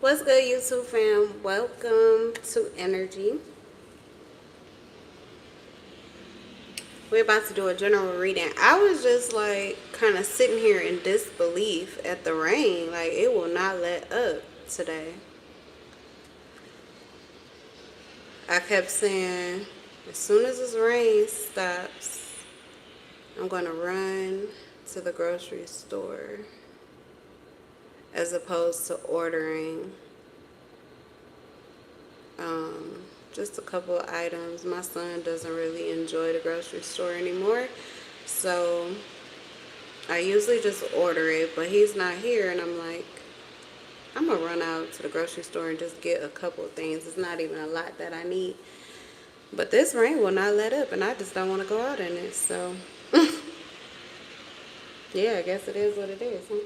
What's good, YouTube fam? Welcome to Energy. We're about to do a general reading. I was just like kind of sitting here in disbelief at the rain. Like, it will not let up today. I kept saying, as soon as this rain stops, I'm going to run to the grocery store as opposed to ordering just a couple of items. My son doesn't really enjoy the grocery store anymore, so I usually just order it, but he's not here, and I'm like, I'm gonna run out to the grocery store and just get a couple of things. It's not even a lot that I need, but this rain will not let up, and I just don't want to go out in it. So yeah, I guess it is what it is, huh?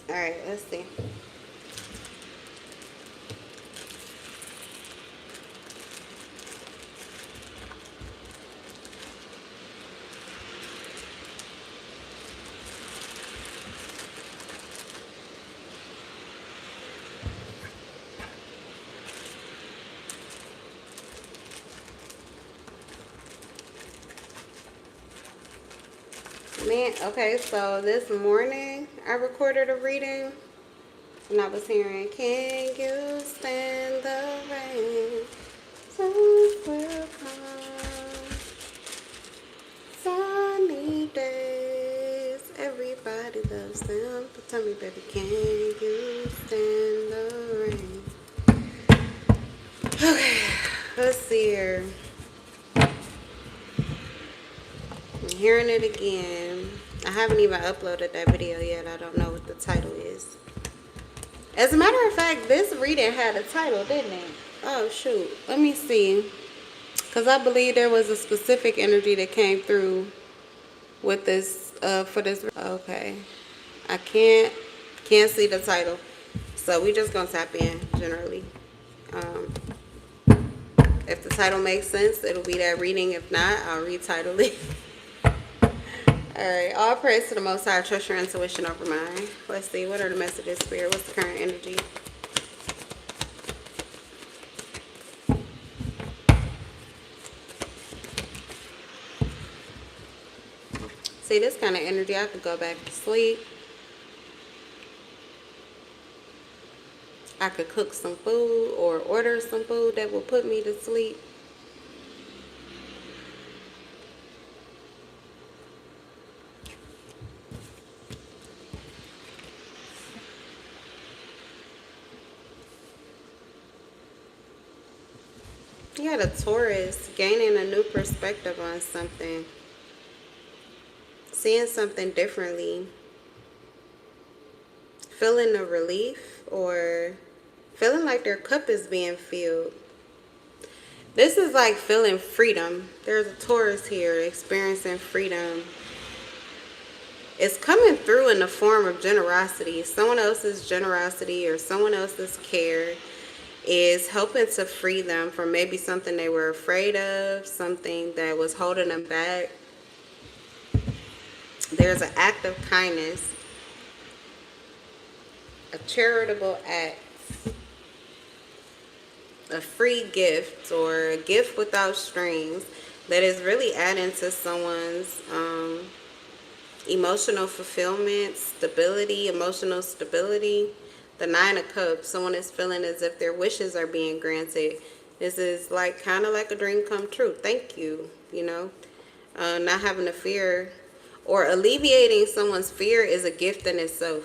All right, let's see. Man, okay, so this morning I recorded a reading and I was hearing, can you stand the rain? Sun will come. Sunny days, everybody loves them. But tell me, baby, can you stand the rain? Okay, let's see here. I'm hearing it again. I haven't even uploaded that video yet. I don't know what the title is. As a matter of fact, this reading had a title, didn't it? Oh, shoot. Let me see. Because I believe there was a specific energy that came through with this, for this. Okay. I can't see the title. So we just going to tap in, generally. If the title makes sense, it'll be that reading. If not, I'll retitle it. Alright, all praise to the Most High. Trust your intuition over mine. Let's see, what are the messages, Spirit? What's the current energy? See, this kind of energy, I could go back to sleep. I could cook some food or order some food that will put me to sleep. You got a Taurus gaining a new perspective on something. Seeing something differently. Feeling a relief or feeling like their cup is being filled. This is like feeling freedom. There's a Taurus here experiencing freedom. It's coming through in the form of generosity. Someone else's generosity or someone else's care is helping to free them from maybe something they were afraid of, something that was holding them back. There's an act of kindness, a charitable act, a free gift or a gift without strings that is really adding to someone's emotional fulfillment, stability, emotional stability. The Nine of Cups, someone is feeling as if their wishes are being granted. This is like kind of like a dream come true. Thank you, you know. Not having a fear or alleviating someone's fear is a gift in itself.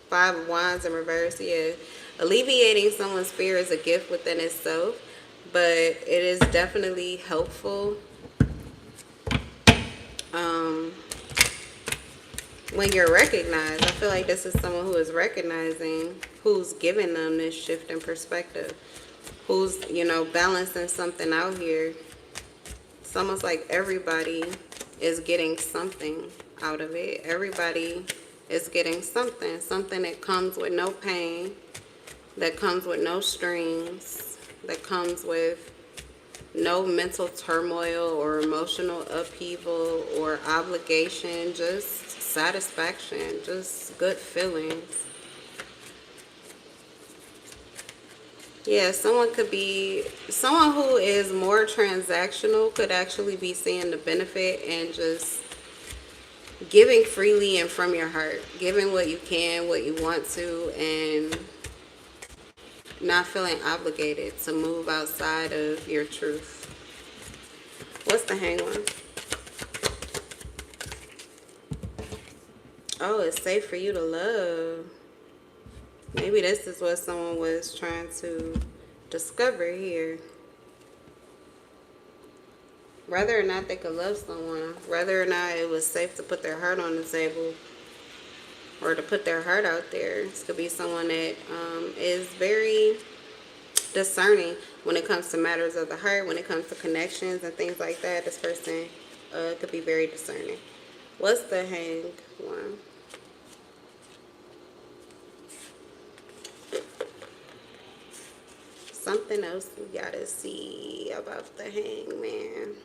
Five of Wands in reverse, yeah. Alleviating someone's fear is a gift within itself, but it is definitely helpful when you're recognized. I feel like this is someone who is recognizing, who's giving them this shift in perspective, who's, you know, balancing something out here. It's almost like everybody is getting something out of it. Everybody is getting something that comes with no pain, that comes with no strings, that comes with No mental turmoil or emotional upheaval or obligation, just satisfaction, just good feelings. Yeah, someone who is more transactional could actually be seeing the benefit and just giving freely and from your heart, giving what you can, what you want to, and not feeling obligated to move outside of your truth. What's the hang one? Oh, it's safe for you to love. Maybe this is what someone was trying to discover here. Whether or not they could love someone, whether or not it was safe to put their heart on the table or to put their heart out there. This could be someone that is very discerning when it comes to matters of the heart, when it comes to connections and things like that. This person could be very discerning. What's the hang one? Something else we gotta see about the hangman.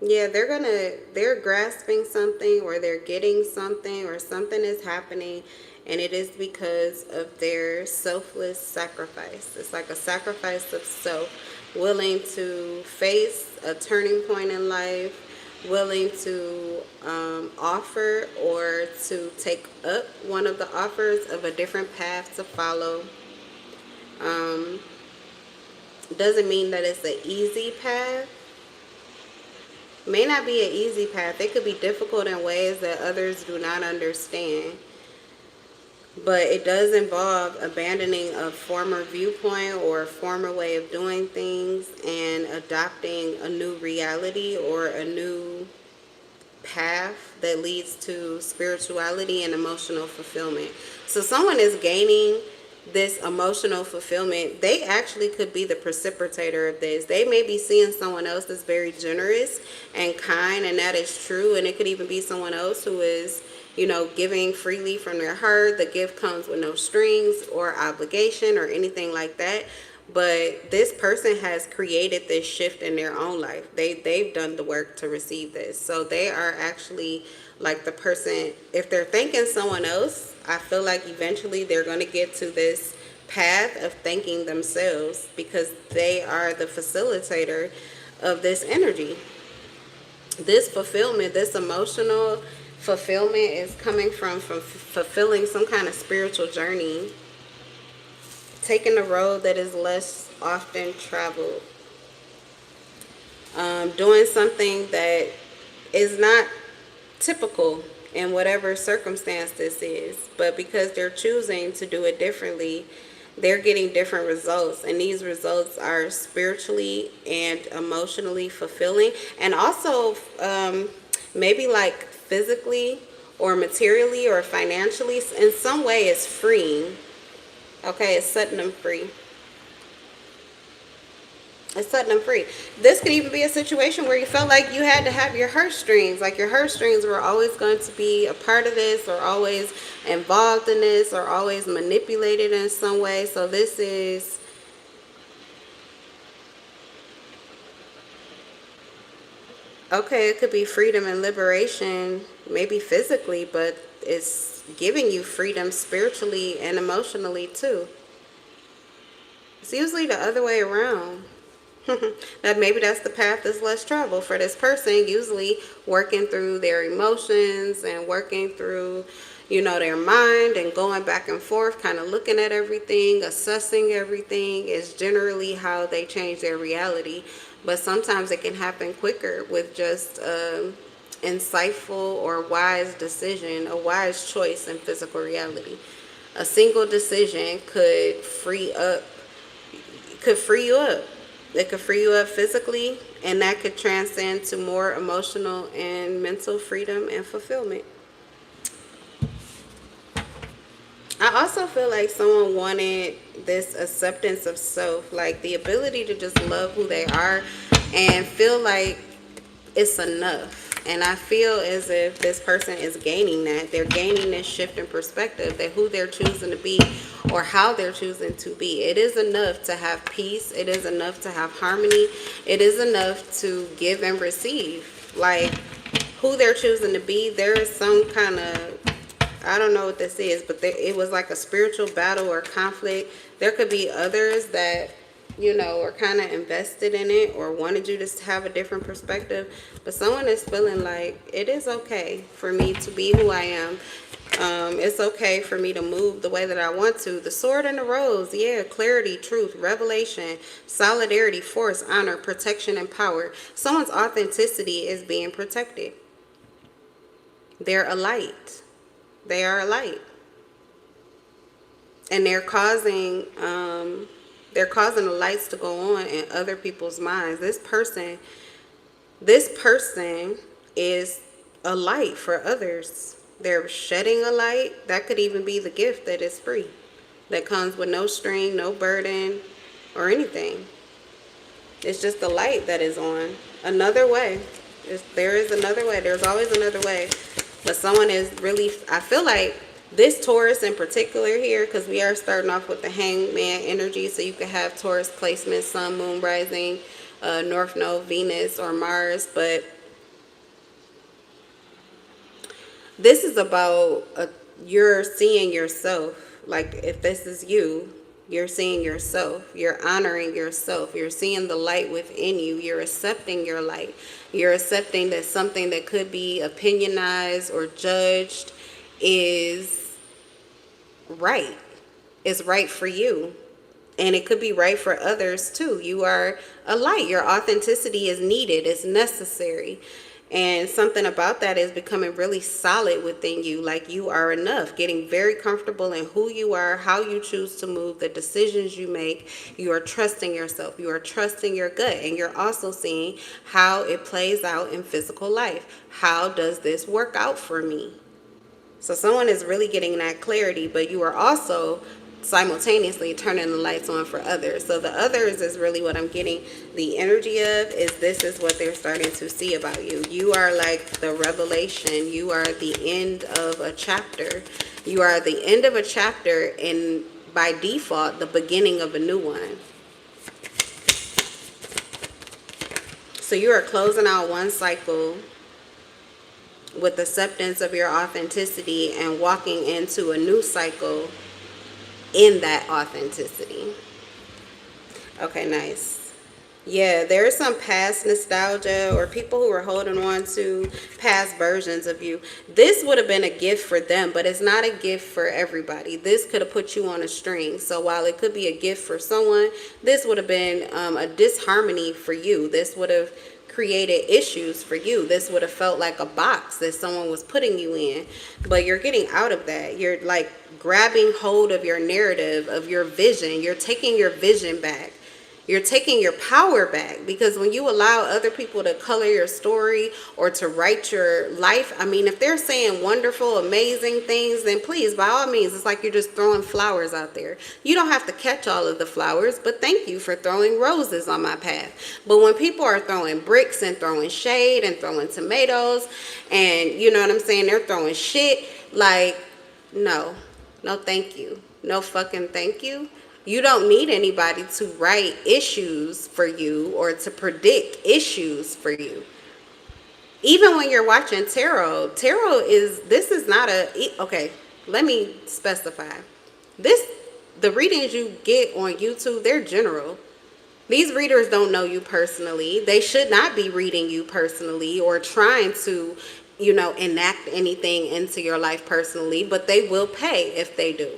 Yeah, they're grasping something, or they're getting something, or something is happening, and it is because of their selfless sacrifice. It's like a sacrifice of self, willing to face a turning point in life, willing to offer or to take up one of the offers of a different path to follow. Doesn't mean that it's an easy path. May not be an easy path. It could be difficult in ways that others do not understand. But it does involve abandoning a former viewpoint or a former way of doing things and adopting a new reality or a new path that leads to spirituality and emotional fulfillment. So someone is gaining this emotional fulfillment. They actually could be the precipitator of this. They may be seeing someone else that's very generous and kind, and that is true. And it could even be someone else who is, giving freely from their heart. The gift comes with no strings or obligation or anything like that. But this person has created this shift in their own life. They've done the work to receive this. So they are actually like the person, if they're thanking someone else, I feel like eventually they're going to get to this path of thanking themselves, because they are the facilitator of this energy. This fulfillment, this emotional fulfillment is coming from fulfilling some kind of spiritual journey, taking a road that is less often traveled, doing something that is not typical in whatever circumstance this is, but because they're choosing to do it differently, they're getting different results, and these results are spiritually and emotionally fulfilling, and also maybe like physically or materially or financially. In some way it's freeing. Okay, it's setting them free. It's setting them free. This could even be a situation where you felt like you had to have your heartstrings. Like your heartstrings were always going to be a part of this, or always involved in this, or always manipulated in some way. So this is... okay, it could be freedom and liberation, maybe physically, but it's giving you freedom spiritually and emotionally too. It's usually the other way around. That maybe that's the path that's less traveled for this person, usually working through their emotions and working through, their mind, and going back and forth, kind of looking at everything, assessing everything is generally how they change their reality. But sometimes it can happen quicker with just insightful or wise decision, a wise choice in physical reality. A single decision could free you up. It could free you up physically, and that could transcend to more emotional and mental freedom and fulfillment. I also feel like someone wanted this acceptance of self, like the ability to just love who they are and feel like it's enough. And I feel as if this person is gaining that. They're gaining this shift in perspective, that who they're choosing to be or how they're choosing to be. It is enough to have peace. It is enough to have harmony. It is enough to give and receive. Like, who they're choosing to be, there is some kind of, I don't know what this is, but it was like a spiritual battle or conflict. There could be others that, you know, are kind of invested in it or wanted you to have a different perspective. But someone is feeling like it is okay for me to be who I am. It's okay for me to move the way that I want to. The sword and the rose, yeah, clarity, truth, revelation, solidarity, force, honor, protection, and power. Someone's authenticity is being protected. They're a light. They are a light. And they're causing the lights to go on in other people's minds. This person is a light for others. They're shedding a light. That could even be the gift that is free, that comes with no string, no burden, or anything. It's just the light that is on. Another way. There is another way. There's always another way. But someone is really, I feel like this Taurus in particular here, because we are starting off with the hangman energy, so you could have Taurus placement, sun, moon, rising, north node, Venus, or Mars. But this is about you're seeing yourself. Like, if this is you, you're seeing yourself. You're honoring yourself. You're seeing the light within you. You're accepting your light. You're accepting that something that could be opinionized or judged is right. It's right for you. And it could be right for others too. You are a light. Your authenticity is needed. It's necessary. And something about that is becoming really solid within you. Like, you are enough. Getting very comfortable in who you are, how you choose to move, the decisions you make. You are trusting yourself. You are trusting your gut. And you're also seeing how it plays out in physical life. How does this work out for me? So someone is really getting that clarity, but you are also simultaneously turning the lights on for others. So the others is really what I'm getting the energy of, is this is what they're starting to see about you. You are like the revelation. You are the end of a chapter. You are the end of a chapter, and by default, the beginning of a new one. So you are closing out one cycle with acceptance of your authenticity and walking into a new cycle in that authenticity. Okay, nice. Yeah, there is some past nostalgia or people who are holding on to past versions of you. This would have been a gift for them, but it's not a gift for everybody. This could have put you on a string. So while it could be a gift for someone, this would have been a disharmony for you. This would have created issues for you. This would have felt like a box that someone was putting you in, but you're getting out of that. You're like grabbing hold of your narrative, of your vision. You're taking your vision back. You're taking your power back, because when you allow other people to color your story or to write your life, I mean, if they're saying wonderful, amazing things, then please, by all means, it's like you're just throwing flowers out there. You don't have to catch all of the flowers, but thank you for throwing roses on my path. But when people are throwing bricks and throwing shade and throwing tomatoes and, you know what I'm saying, they're throwing shit, like, no thank you. No fucking thank you. You don't need anybody to write issues for you or to predict issues for you. Even when you're watching tarot this is not okay, let me specify. The readings you get on YouTube, they're general. These readers don't know you personally. They should not be reading you personally or trying to, enact anything into your life personally, but they will pay if they do.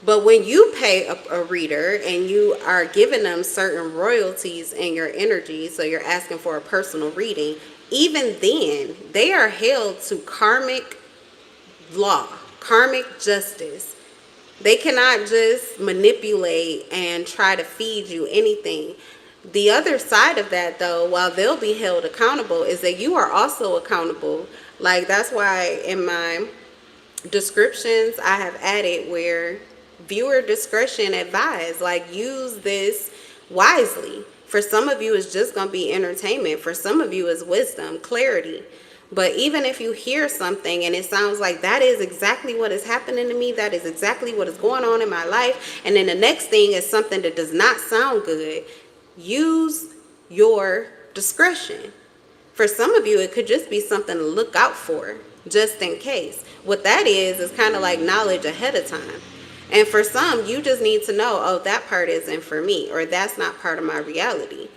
But when you pay a reader and you are giving them certain royalties in your energy, so you're asking for a personal reading, even then, they are held to karmic law, karmic justice. They cannot just manipulate and try to feed you anything. The other side of that, though, while they'll be held accountable, is that you are also accountable. Like, that's why in my descriptions, I have added where viewer discretion advised. Like, use this wisely. For some of you, it's just going to be entertainment. For some of you, it's wisdom, clarity. But even if you hear something and it sounds like that is exactly what is happening to me, that is exactly what is going on in my life, and then the next thing is something that does not sound good, use your discretion. For some of you, it could just be something to look out for, just in case. What that is kind of like knowledge ahead of time. And for some, you just need to know, oh, that part isn't for me, or that's not part of my reality.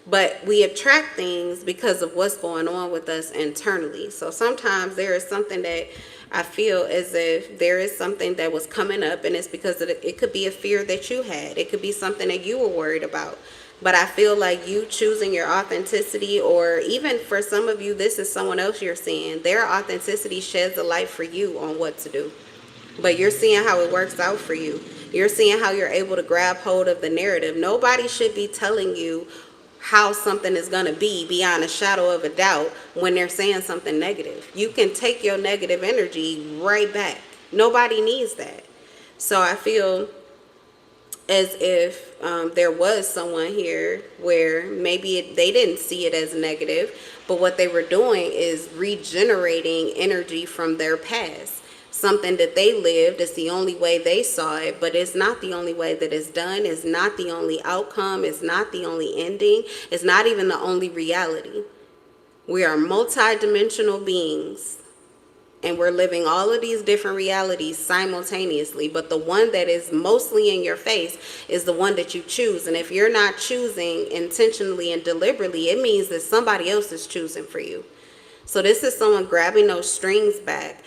But we attract things because of what's going on with us internally. So sometimes there is something that I feel as if there is something that was coming up, and it's because it could be a fear that you had. It could be something that you were worried about. But I feel like you choosing your authenticity, or even for some of you, this is someone else you're seeing, their authenticity sheds a light for you on what to do. But you're seeing how it works out for you. You're seeing how you're able to grab hold of the narrative. Nobody should be telling you how something is going to be beyond a shadow of a doubt when they're saying something negative. You can take your negative energy right back. Nobody needs that. So I feel as if there was someone here where maybe they didn't see it as negative, but what they were doing is regenerating energy from their past. Something that they lived is the only way they saw it, but it's not the only way that it's done. It's not the only outcome. It's not the only ending. It's not even the only reality. We are multidimensional beings, and we're living all of these different realities simultaneously, but the one that is mostly in your face is the one that you choose. And if you're not choosing intentionally and deliberately, it means that somebody else is choosing for you. So this is someone grabbing those strings back,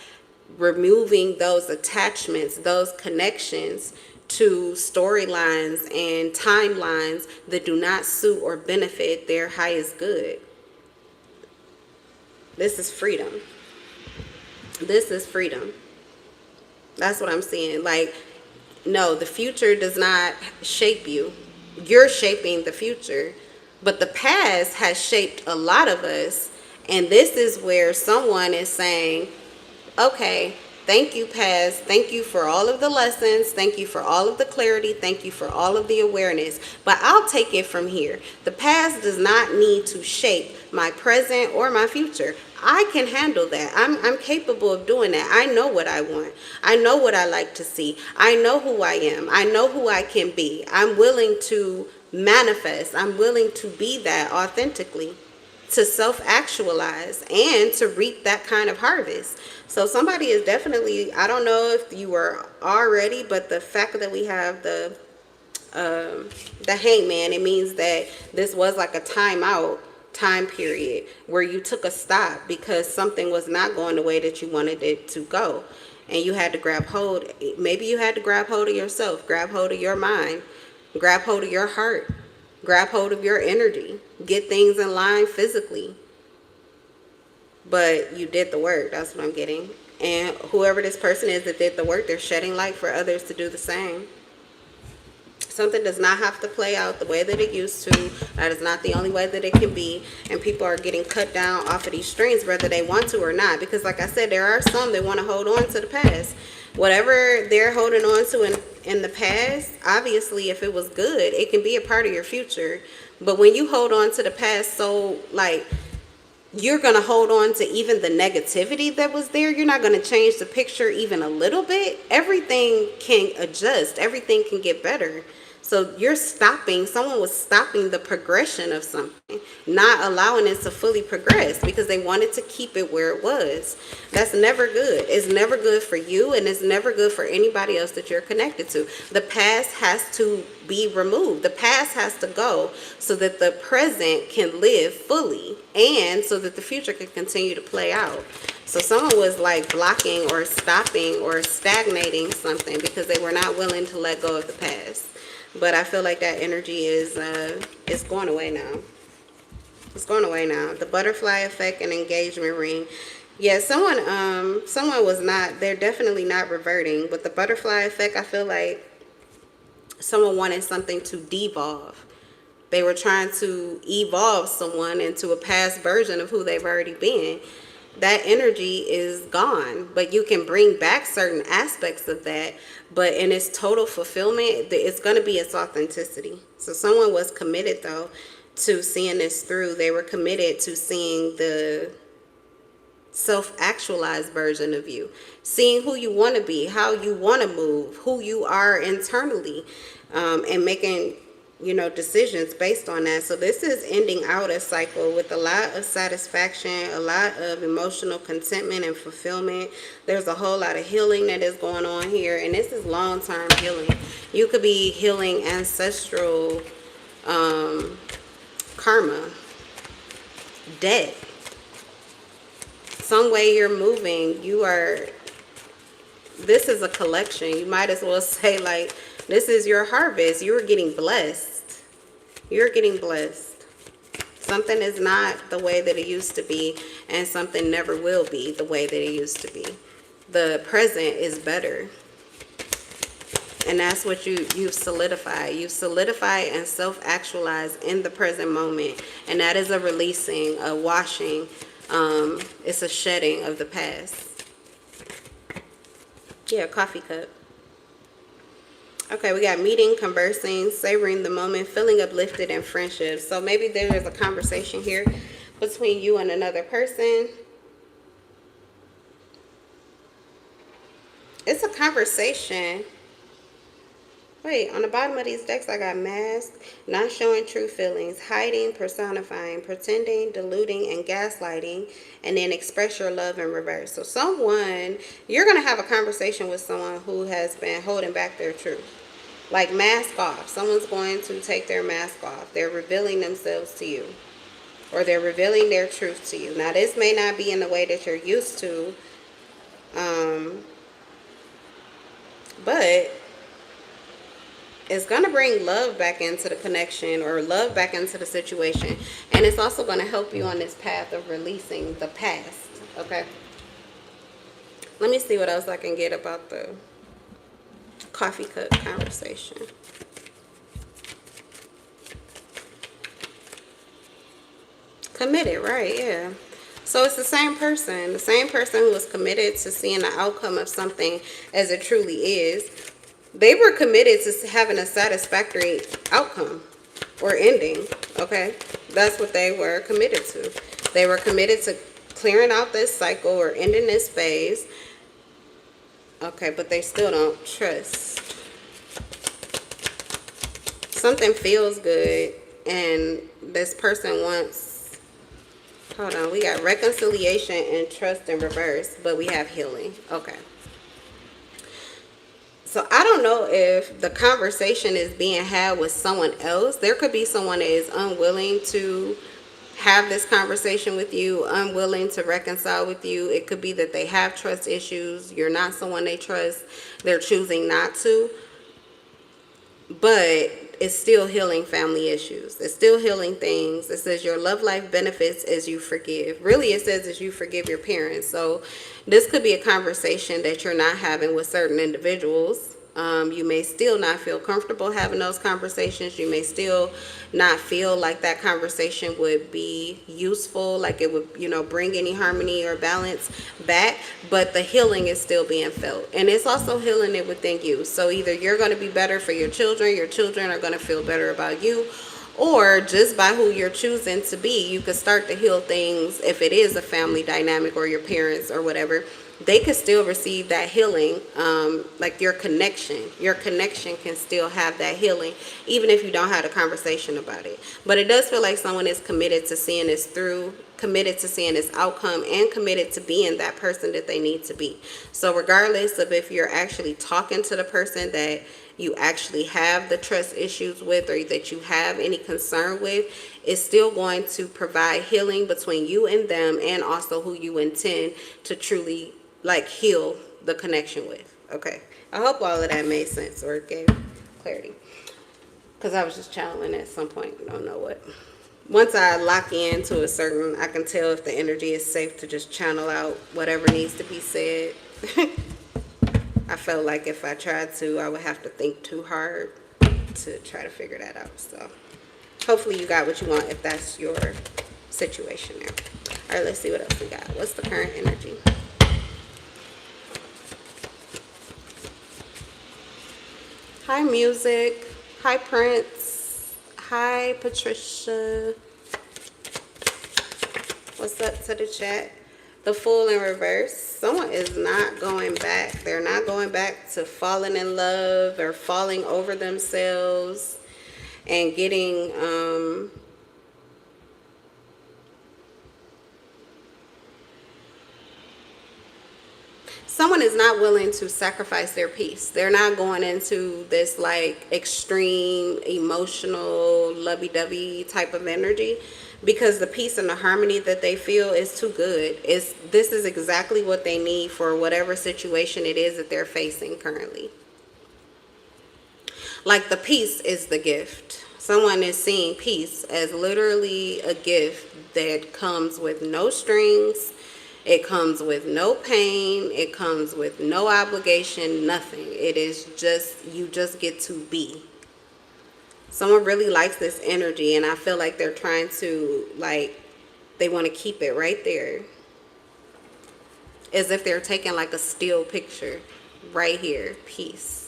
removing those attachments, those connections to storylines and timelines that do not suit or benefit their highest good. This is freedom. This is freedom. That's what I'm seeing. Like, no, the future does not shape you. You're shaping the future. But the past has shaped a lot of us. And this is where someone is saying, okay, thank you, past. Thank you for all of the lessons. Thank you for all of the clarity. Thank you for all of the awareness. But I'll take it from here. The past does not need to shape my present or my future. I can handle that. I'm capable of doing that. I know what I want. I know what I like to see. I know who I am. I know who I can be. I'm willing to manifest. I'm willing to be that authentically, to self-actualize and to reap that kind of harvest. So somebody is definitely, I don't know if you were already, but the fact that we have the hangman, it means that this was like a time period where you took a stop because something was not going the way that you wanted it to go. And you had to grab hold. Maybe you had to grab hold of yourself, grab hold of your mind, grab hold of your heart, grab hold of your energy, get things in line physically. But you did the work. That's what I'm getting. And whoever this person is that did the work, they're shedding light for others to do the same. Something does not have to play out the way that it used to. That is not the only way that it can be. And people are getting cut down off of these strings, whether they want to or not. Because like I said, there are some that want to hold on to the past. Whatever they're holding on to in the past, obviously, if it was good, it can be a part of your future. But when you hold on to the past, so like you're going to hold on to even the negativity that was there. You're not going to change the picture even a little bit. Everything can adjust. Everything can get better. So you're stopping, someone was stopping the progression of something, not allowing it to fully progress because they wanted to keep it where it was. That's never good. It's never good for you, and it's never good for anybody else that you're connected to. The past has to be removed. The past has to go so that the present can live fully and so that the future can continue to play out. So someone was like blocking or stopping or stagnating something because they were not willing to let go of the past. But I feel like that energy is it's going away now. It's going away now. The butterfly effect and engagement ring. Yeah, someone was not, they're definitely not reverting. But the butterfly effect, I feel like someone wanted something to devolve. They were trying to evolve someone into a past version of who they've already been. That energy is gone, but you can bring back certain aspects of that. But in its total fulfillment, it's going to be its authenticity. So someone was committed, though. to seeing this through. They were committed to seeing the self-actualized version of you, seeing who you want to be, how you want to move, who you are internally, and making, decisions based on that. So this is ending out a cycle with a lot of satisfaction, a lot of emotional contentment and fulfillment. There's a whole lot of healing that is going on here, and this is long-term healing. You could be healing ancestral karma, debt. Some way you're moving, this is a collection. You might as well say, like, this is your harvest. You're getting blessed. You're getting blessed. Something is not the way that it used to be, and something never will be the way that it used to be. The present is better. And that's what you've solidified. You've solidified and self-actualized in the present moment. And that is a releasing, a washing. It's a shedding of the past. Yeah, coffee cup. Okay, we got meeting, conversing, savoring the moment, feeling uplifted, and friendship. So maybe there is a conversation here between you and another person. It's a conversation. Wait, on the bottom of these decks, I got mask, not showing true feelings, hiding, personifying, pretending, deluding, and gaslighting, and then express your love in reverse. So you're going to have a conversation with someone who has been holding back their truth. Like mask off. Someone's going to take their mask off. They're revealing themselves to you. Or they're revealing their truth to you. Now, this may not be in the way that you're used to. But it's going to bring love back into the connection, or love back into the situation. And it's also going to help you on this path of releasing the past. Okay? Let me see what else I can get about the coffee cup conversation. Committed, right? Yeah. So it's the same person who was committed to seeing the outcome of something as it truly is. They were committed to having a satisfactory outcome or ending, okay? That's what they were committed to. They were committed to clearing out this cycle or ending this phase. Okay, but they still don't trust. Something feels good, and this person wants... Hold on, we got reconciliation and trust in reverse, but we have healing. Okay. So I don't know if the conversation is being had with someone else. There could be someone that is unwilling to have this conversation with you, unwilling to reconcile with you. It could be that they have trust issues. You're not someone they trust. They're choosing not to. But it's still healing family issues. It's still healing things. It says your love life benefits as you forgive. Really, it says as you forgive your parents. So this could be a conversation that you're not having with certain individuals. You may still not feel comfortable having those conversations. You may still not feel like that conversation would be useful, like it would, bring any harmony or balance back. But the healing is still being felt. And it's also healing it within you. So either you're going to be better for your children are going to feel better about you, or just by who you're choosing to be, you could start to heal things. If it is a family dynamic or your parents or whatever, they could still receive that healing. Like your connection can still have that healing, even if you don't have a conversation about it. But it does feel like someone is committed to seeing this through, committed to seeing this outcome, and committed to being that person that they need to be. So regardless of if you're actually talking to the person that you actually have the trust issues with, or that you have any concern with, it's still going to provide healing between you and them, and also who you intend to truly heal the connection with. Okay, I hope all of that made sense or gave clarity, because I was just channeling at some point. I don't know what. Once I lock into a certain, I can tell if the energy is safe to just channel out whatever needs to be said. I felt like if I tried to, I would have to think too hard to try to figure that out. So hopefully you got what you want if that's your situation there. All right, let's see what else we got. What's the current energy? Hi, music. Hi, Prince. Hi, Patricia. What's up to the chat? The Fool in reverse. Someone is not going back. They're not going back to falling in love or falling over themselves and getting someone is not willing to sacrifice their peace. They're not going into this like extreme emotional lovey-dovey type of energy because the peace and the harmony that they feel is too good. This is exactly what they need for whatever situation it is that they're facing currently. Like the peace is the gift. Someone is seeing peace as literally a gift that comes with no strings. It comes with no pain. It comes with no obligation, nothing. It is just, you just get to be. Someone really likes this energy, and I feel like they're trying to, like, they want to keep it right there. As if they're taking like a still picture right here. Peace.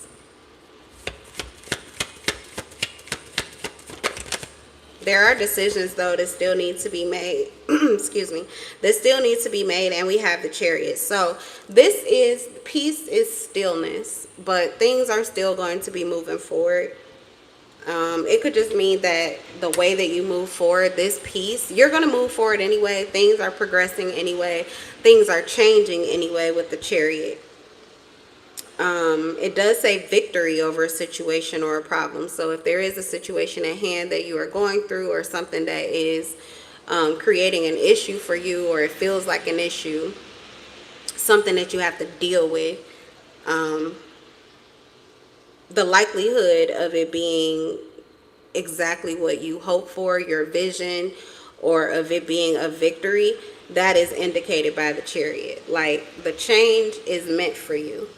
There are decisions, though, that still need to be made. Excuse me. That still need to be made, and we have the Chariot. So this is, peace is stillness, but things are still going to be moving forward. It could just mean that the way that you move forward, this peace, you're going to move forward anyway. Things are progressing anyway. Things are changing anyway with the Chariot. It does say victory over a situation or a problem. So if there is a situation at hand that you are going through, or something that is creating an issue for you, or it feels like an issue, something that you have to deal with, the likelihood of it being exactly what you hope for, your vision, or of it being a victory, that is indicated by the Chariot. Like, the change is meant for you.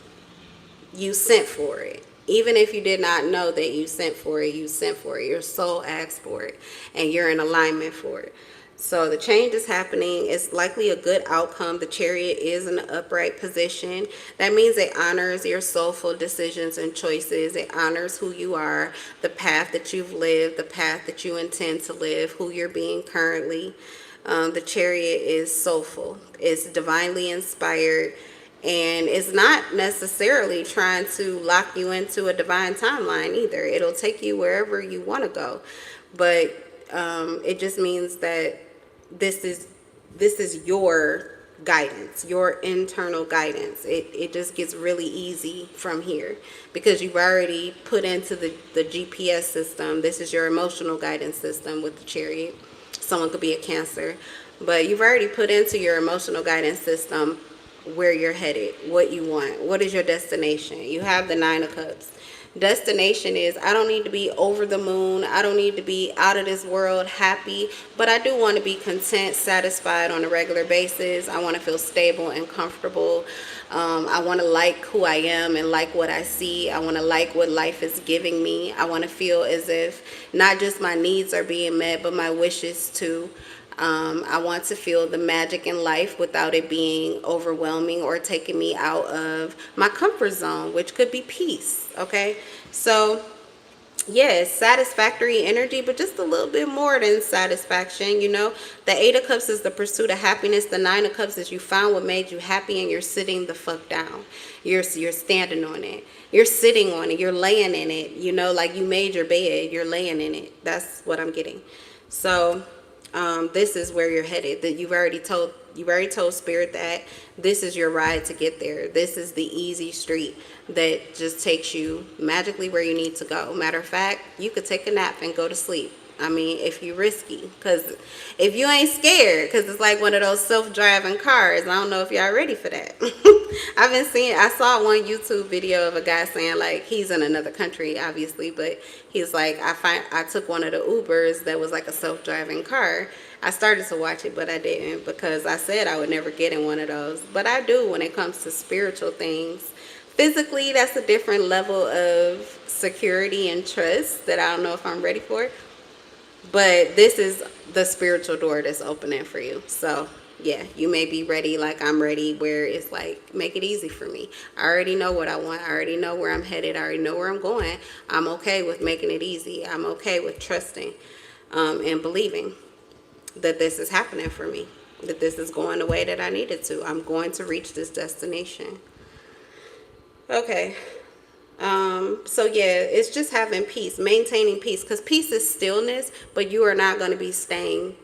You sent for it. Even if you did not know that you sent for it, you sent for it. Your soul asked for it, and you're in alignment for it. So the change is happening. It's likely a good outcome. The Chariot is in an upright position. That means it honors your soulful decisions and choices. It honors who you are, the path that you've lived, the path that you intend to live, who you're being currently. The Chariot is soulful. It's divinely inspired. And it's not necessarily trying to lock you into a divine timeline either. It'll take you wherever you want to go. But it just means that this is your guidance, your internal guidance. It just gets really easy from here because you've already put into the GPS system. This is your emotional guidance system with the Chariot. Someone could be a Cancer. But you've already put into your emotional guidance system where you're headed, what you want, what is your destination. You have the Nine of Cups. Destination is, I don't need to be over the moon, I don't need to be out of this world happy, but I do want to be content, satisfied on a regular basis. I want to feel stable and comfortable. I want to like who I am and like what I see. I want to like what life is giving me. I want to feel as if not just my needs are being met, but my wishes too. I want to feel the magic in life without it being overwhelming or taking me out of my comfort zone, which could be peace. Okay, so yes, satisfactory energy, but just a little bit more than satisfaction. You know, the Eight of Cups is the pursuit of happiness. The Nine of Cups is you found what made you happy and you're sitting the fuck down. You're standing on it. You're sitting on it. You're laying in it. You know, like you made your bed. You're laying in it. That's what I'm getting. So this is where you're headed. That you've already told Spirit that this is your ride to get there. This is the easy street that just takes you magically where you need to go. Matter of fact, you could take a nap and go to sleep. I mean, if you're risky, because if you ain't scared, because it's like one of those self-driving cars. I don't know if y'all ready for that. I saw one YouTube video of a guy saying, like, he's in another country, obviously, but he's like, I took one of the Ubers that was like a self-driving car. I started to watch it, but I didn't, because I said I would never get in one of those. But I do when it comes to spiritual things. Physically, that's a different level of security and trust that I don't know if I'm ready for. But this is the spiritual door that's opening for you. So Yeah, you may be ready like I'm ready, where it's like, make it easy for me. I already know what I want. I already know where I'm headed. I already know where I'm going. I'm okay with making it easy. I'm okay with trusting and believing that this is happening for me, that this is going the way that I need it to. I'm going to reach this destination. Okay. So yeah, it's just having peace, maintaining peace, because peace is stillness, but you are not going to be staying.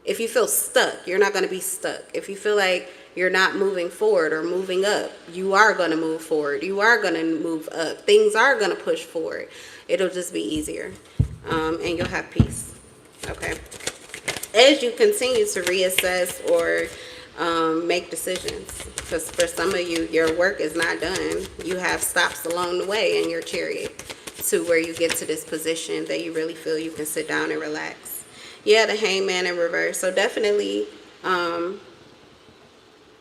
If you feel stuck, you're not going to be stuck. If you feel like you're not moving forward or moving up, you are going to move forward. You are going to move up. Things are going to push forward. It'll just be easier. And you'll have peace. Okay. As you continue to reassess or make decisions, because for some of you, your work is not done. You have stops along the way in your chariot to where you get to this position that you really feel you can sit down and relax. Yeah, the Hangman in reverse. So definitely, the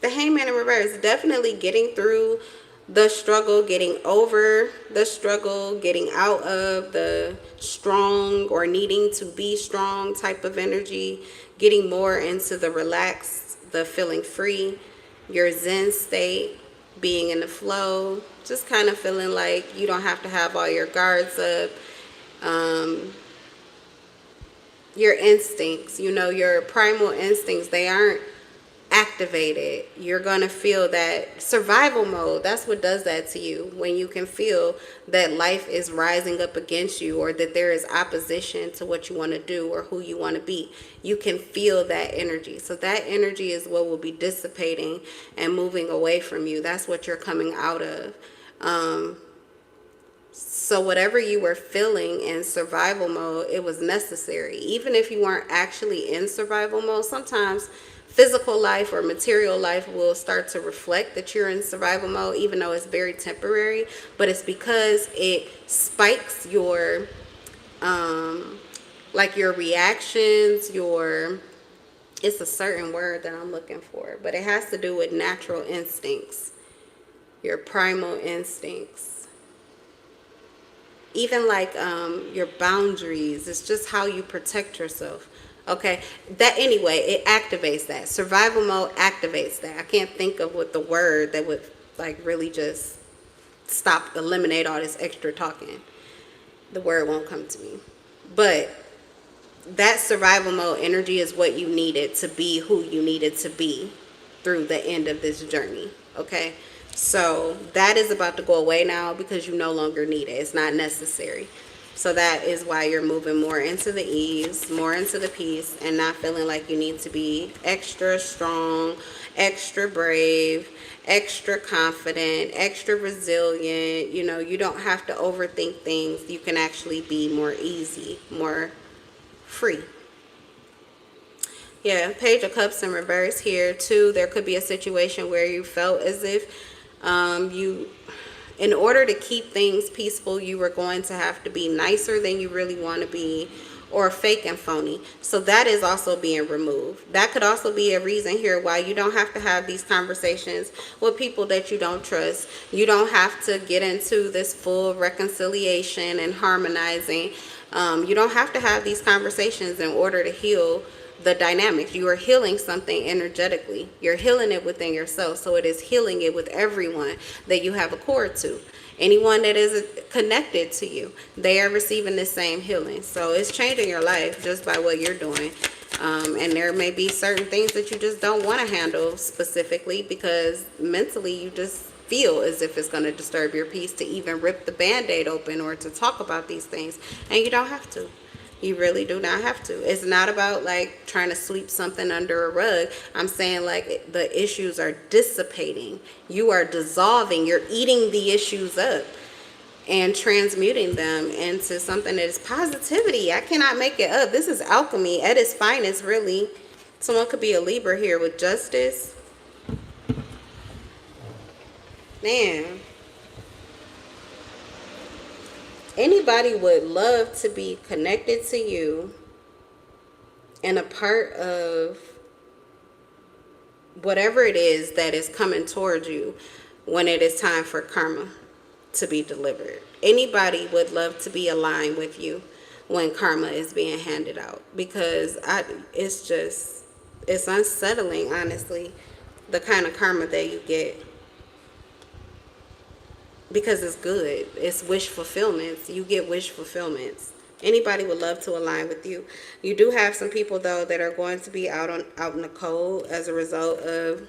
Hangman in reverse, definitely getting through the struggle, getting over the struggle, getting out of the strong or needing to be strong type of energy, getting more into the relaxed, the feeling free, your Zen state, being in the flow, just kind of feeling like you don't have to have all your guards up. Your instincts, your primal instincts, they aren't activated. You're going to feel that survival mode. That's what does that to you. When you can feel that life is rising up against you, or that there is opposition to what you want to do or who you want to be, you can feel that energy. So that energy is what will be dissipating and moving away from you. That's what you're coming out of. So whatever you were feeling in survival mode, it was necessary. Even if you weren't actually in survival mode, sometimes physical life or material life will start to reflect that you're in survival mode, even though it's very temporary. But it's because it spikes your, like your reactions, it's a certain word that I'm looking for, but it has to do with natural instincts, your primal instincts. Even like your boundaries. It's just how you protect yourself. Okay, that anyway, it activates that. Survival mode activates that. I can't think of what the word that would like really just eliminate all this extra talking. The word won't come to me. But that survival mode energy is what you needed to be who you needed to be through the end of this journey. Okay. So that is about to go away now because you no longer need it. It's not necessary. So that is why you're moving more into the ease, more into the peace, and not feeling like you need to be extra strong, extra brave, extra confident, extra resilient. You don't have to overthink things. You can actually be more easy, more free. Yeah, Page of Cups in reverse here too. There could be a situation where you felt as if in order to keep things peaceful, you were going to have to be nicer than you really want to be, or fake and phony. So that is also being removed. That could also be a reason here why you don't have to have these conversations with people that you don't trust. You don't have to get into this full reconciliation and harmonizing. You don't have to have these conversations in order to heal the dynamics. You are healing something energetically. You're healing it within yourself. So it is healing it with everyone that you have a cord to. Anyone that is connected to you, they are receiving the same healing. So it's changing your life just by what you're doing. And there may be certain things that you just don't want to handle specifically because mentally you just feel as if it's going to disturb your peace to even rip the Band-Aid open or to talk about these things. And you don't have to. You really do not have to. It's not about like trying to sweep something under a rug. I'm saying like the issues are dissipating. You are dissolving. You're eating the issues up and transmuting them into something that is positivity. I cannot make it up. This is alchemy at its finest, really. Someone could be a Libra here with justice. Man. Anybody would love to be connected to you and a part of whatever it is that is coming towards you when it is time for karma to be delivered. Anybody would love to be aligned with you when karma is being handed out because it's It's unsettling, honestly, the kind of karma that you get. Because it's good. It's wish fulfillments. You get wish fulfillments. Anybody would love to align with you. You do have some people though that are going to be out in the cold as a result of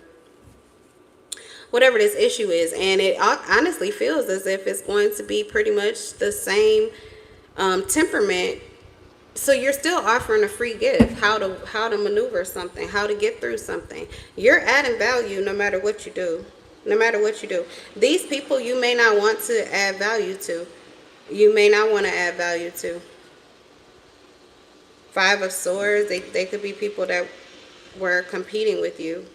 whatever this issue is, and it honestly feels as if it's going to be pretty much the same temperament. So you're still offering a free gift, how to maneuver something, how to get through something. You're adding value no matter what you do. No matter what you do. These people you may not want to add value to. You may not want to add value to. Five of Swords, they could be people that were competing with you.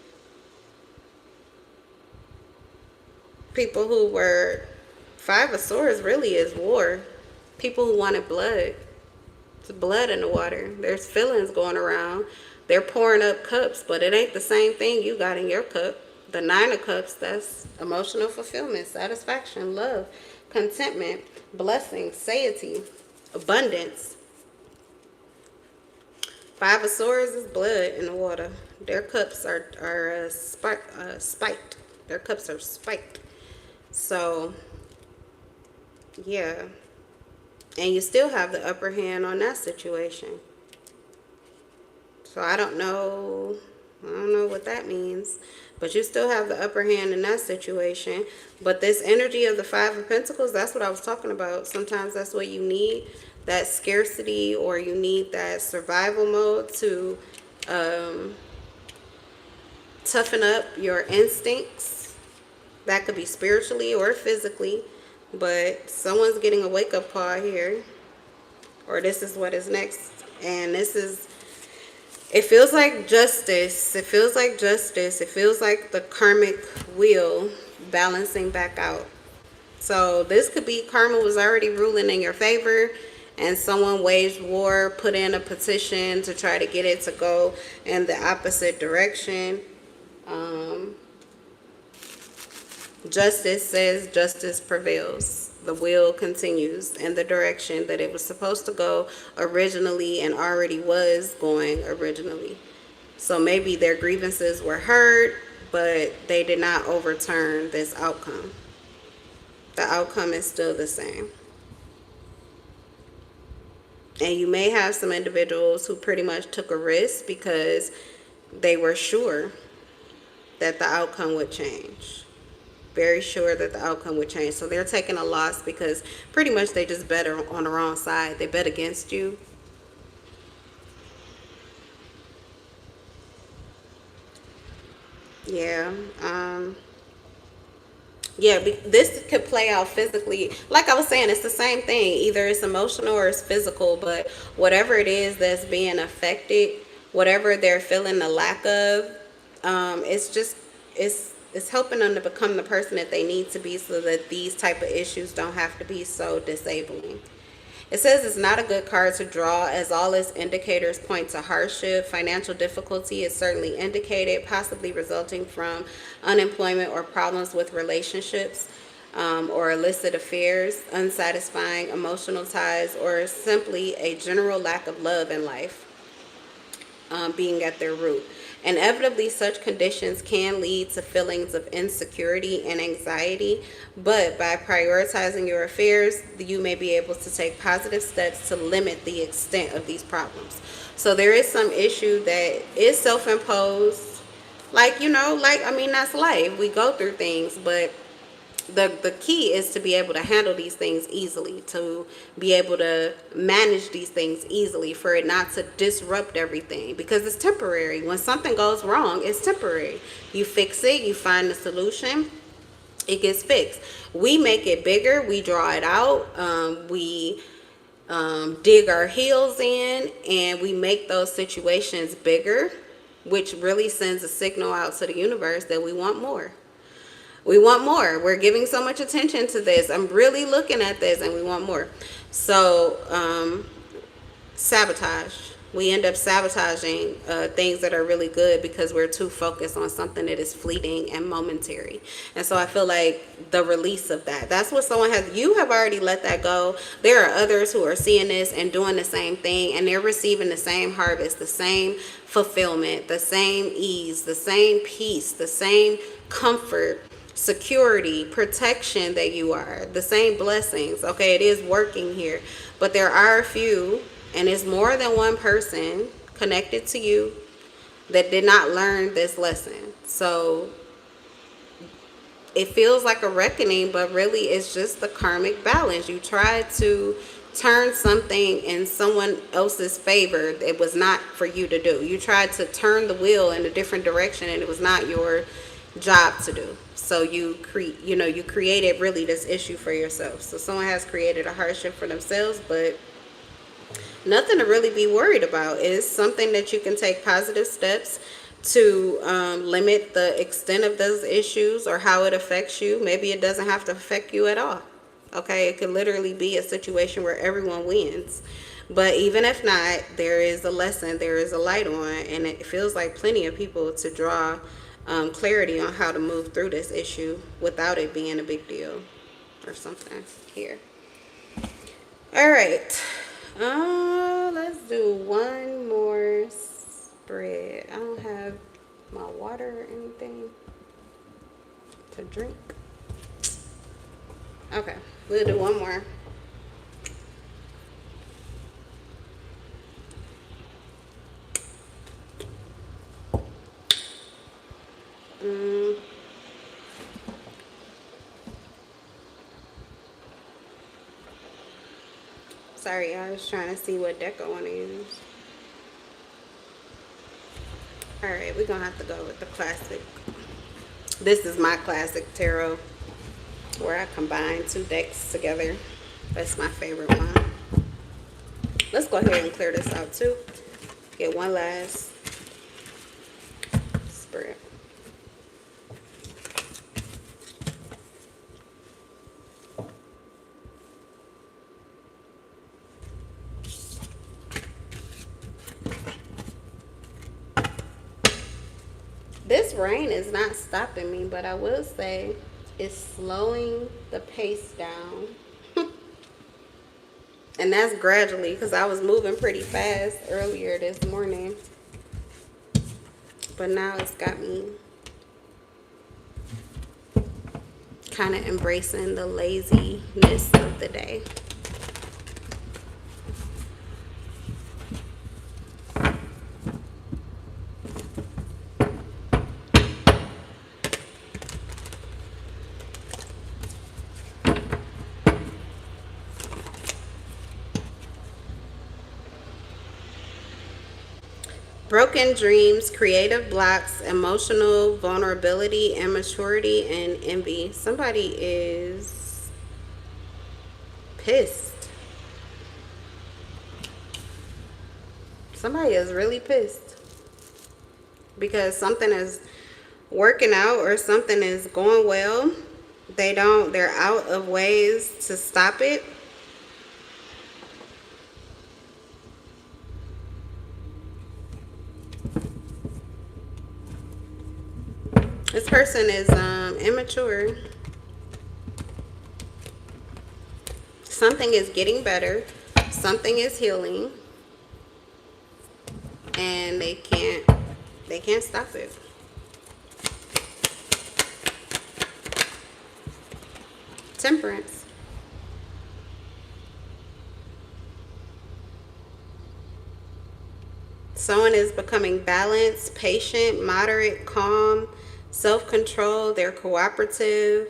People who were... Five of Swords really is war. People who wanted blood. It's blood in the water. There's feelings going around. They're pouring up cups, but it ain't the same thing you got in your cup. The Nine of Cups, that's emotional fulfillment, satisfaction, love, contentment, blessing, satiety, abundance. Five of Swords is blood in the water. Their cups are spiked. Their cups are spiked. So, yeah. And you still have the upper hand on that situation. So I don't know what that means. But you still have the upper hand in that situation. But this energy of the Five of Pentacles, that's what I was talking about. Sometimes that's what you need. That scarcity, or you need that survival mode to toughen up your instincts. That could be spiritually or physically. But someone's getting a wake-up call here. Or this is what is next. And this is... It feels like justice. It feels like justice. It feels like the karmic wheel balancing back out. So this could be karma was already ruling in your favor, and someone waged war, put in a petition to try to get it to go in the opposite direction. Justice says justice prevails. The wheel continues in the direction that it was supposed to go originally and already was going originally. So maybe their grievances were heard, but they did not overturn this outcome. The outcome is still the same. And you may have some individuals who pretty much took a risk because they were sure that the outcome would change. Very sure that the outcome would change. So they're taking a loss because pretty much they just bet on the wrong side. They bet against you. Yeah. Yeah, this could play out physically. Like I was saying, it's the same thing. Either it's emotional or it's physical. But whatever it is that's being affected, whatever they're feeling the lack of, it's helping them to become the person that they need to be, so that these type of issues don't have to be so disabling. It says it's not a good card to draw, as all its indicators point to hardship. Financial difficulty is certainly indicated, possibly resulting from unemployment or problems with relationships or illicit affairs, unsatisfying emotional ties, or simply a general lack of love in life being at their root. Inevitably, such conditions can lead to feelings of insecurity and anxiety, but by prioritizing your affairs, you may be able to take positive steps to limit the extent of these problems. So there is some issue that is self-imposed. Like, that's life. We go through things, but the key is to be able to handle these things easily, to be able to manage these things easily, for it not to disrupt everything, because it's temporary. When something goes wrong, it's temporary. You fix it, you find the solution, it gets fixed. We make it bigger, we draw it out, we dig our heels in, and we make those situations bigger, which really sends a signal out to the universe that we want more. We want more. We're giving so much attention to this. I'm really looking at this, and we want more. So, sabotage. We end up sabotaging things that are really good because we're too focused on something that is fleeting and momentary. And so I feel like the release of that, that's what someone has, you have already let that go. There are others who are seeing this and doing the same thing, and they're receiving the same harvest, the same fulfillment, the same ease, the same peace, the same comfort, security, protection that you are, the same blessings. Okay, it is working here, but there are a few, and it's more than one person connected to you that did not learn this lesson. So it feels like a reckoning, but really it's just the karmic balance. You tried to turn something in someone else's favor. It was not for you to do. You tried to turn the wheel in a different direction, and it was not your job to do. So you created really this issue for yourself. So someone has created a hardship for themselves, but nothing to really be worried about. It's something that you can take positive steps to limit the extent of those issues or how it affects you. Maybe it doesn't have to affect you at all. Okay, it could literally be a situation where everyone wins. But even if not, there is a lesson, there is a light on, and it feels like plenty of people to draw clarity on how to move through this issue without it being a big deal or something here. All right. Let's do one more spread. I don't have my water or anything to drink. Okay, we'll do one more. Sorry, I was trying to see what deck I want to use. Alright, we're going to have to go with the classic. This is my classic tarot, where I combine two decks together. That's my favorite one. Let's go ahead and clear this out too. Get one last spread. This rain is not stopping me, but I will say it's slowing the pace down. And that's gradually, because I was moving pretty fast earlier this morning. But now it's got me kind of embracing the laziness of the day. Broken dreams, creative blocks, emotional vulnerability, immaturity, and envy. Somebody is pissed. Somebody is really pissed because something is working out or something is going well. They're out of ways to stop it. This person is immature. Something is getting better. Something is healing. And they can't stop it. Temperance. Someone is becoming balanced, patient, moderate, calm, self-control. They're cooperative,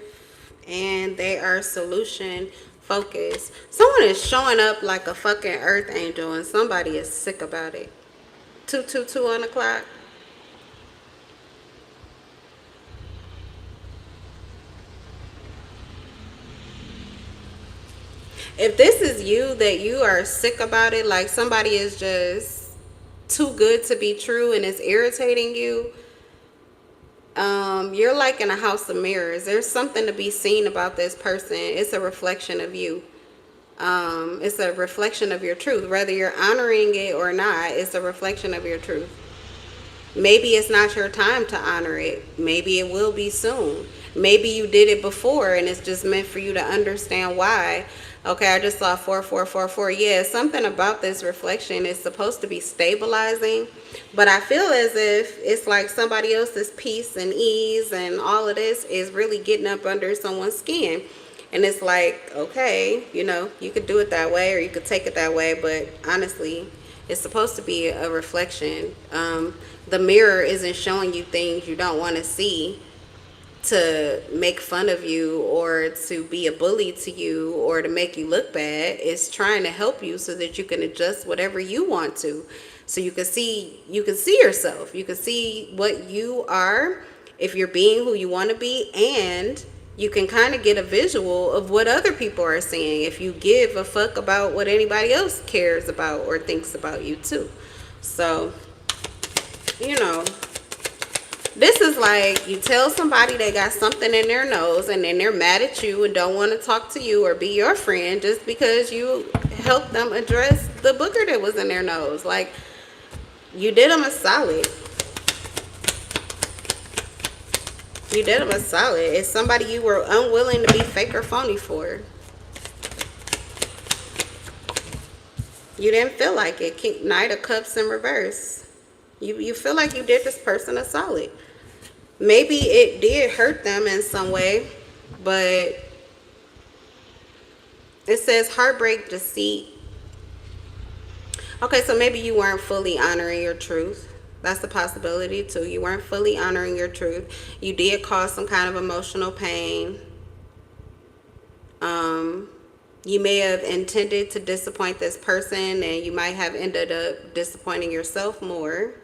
and they are solution focused. Someone is showing up like a fucking earth angel, and somebody is sick about it. 222 on the clock. If this is you, that you are sick about it, like somebody is just too good to be true and it's irritating you, you're like in a house of mirrors. There's something to be seen about this person. It's a reflection of you. It's a reflection of your truth. Whether you're honoring it or not, it's a reflection of your truth. Maybe it's not your time to honor it. Maybe it will be soon. Maybe you did it before and it's just meant for you to understand why. Okay, I just saw 4444. Yeah, something about this reflection is supposed to be stabilizing, but I feel as if it's like somebody else's peace and ease and all of this is really getting up under someone's skin. And it's like, okay, you could do it that way or you could take it that way, but honestly, it's supposed to be a reflection. The mirror isn't showing you things you don't want to see to make fun of you or to be a bully to you or to make you look bad. It's trying to help you so that you can adjust whatever you want to. So you can see yourself. You can see what you are if you're being who you want to be, and you can kind of get a visual of what other people are saying if you give a fuck about what anybody else cares about or thinks about you too. So, this is like you tell somebody they got something in their nose and then they're mad at you and don't want to talk to you or be your friend just because you helped them address the booger that was in their nose. Like, you did them a solid. You did them a solid. It's somebody you were unwilling to be fake or phony for. You didn't feel like it. Knight of Cups in reverse. You feel like you did this person a solid. Maybe it did hurt them in some way, but it says heartbreak, deceit. Okay, so maybe you weren't fully honoring your truth. That's a possibility too. You weren't fully honoring your truth. You did cause some kind of emotional pain. You may have intended to disappoint this person and you might have ended up disappointing yourself more.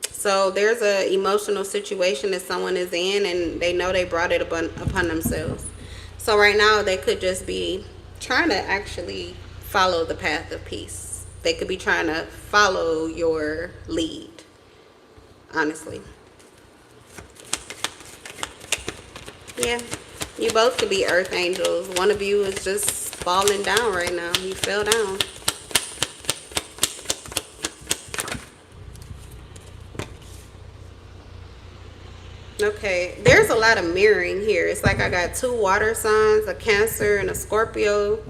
So there's an emotional situation that someone is in and they know they brought it upon themselves. So right now they could just be trying to actually follow the path of peace. They could be trying to follow your lead, honestly. Yeah, you both could be earth angels. One of you is just falling down right now. You fell down. Okay, there's a lot of mirroring here. It's like I got 2 water signs, a Cancer and a Scorpio,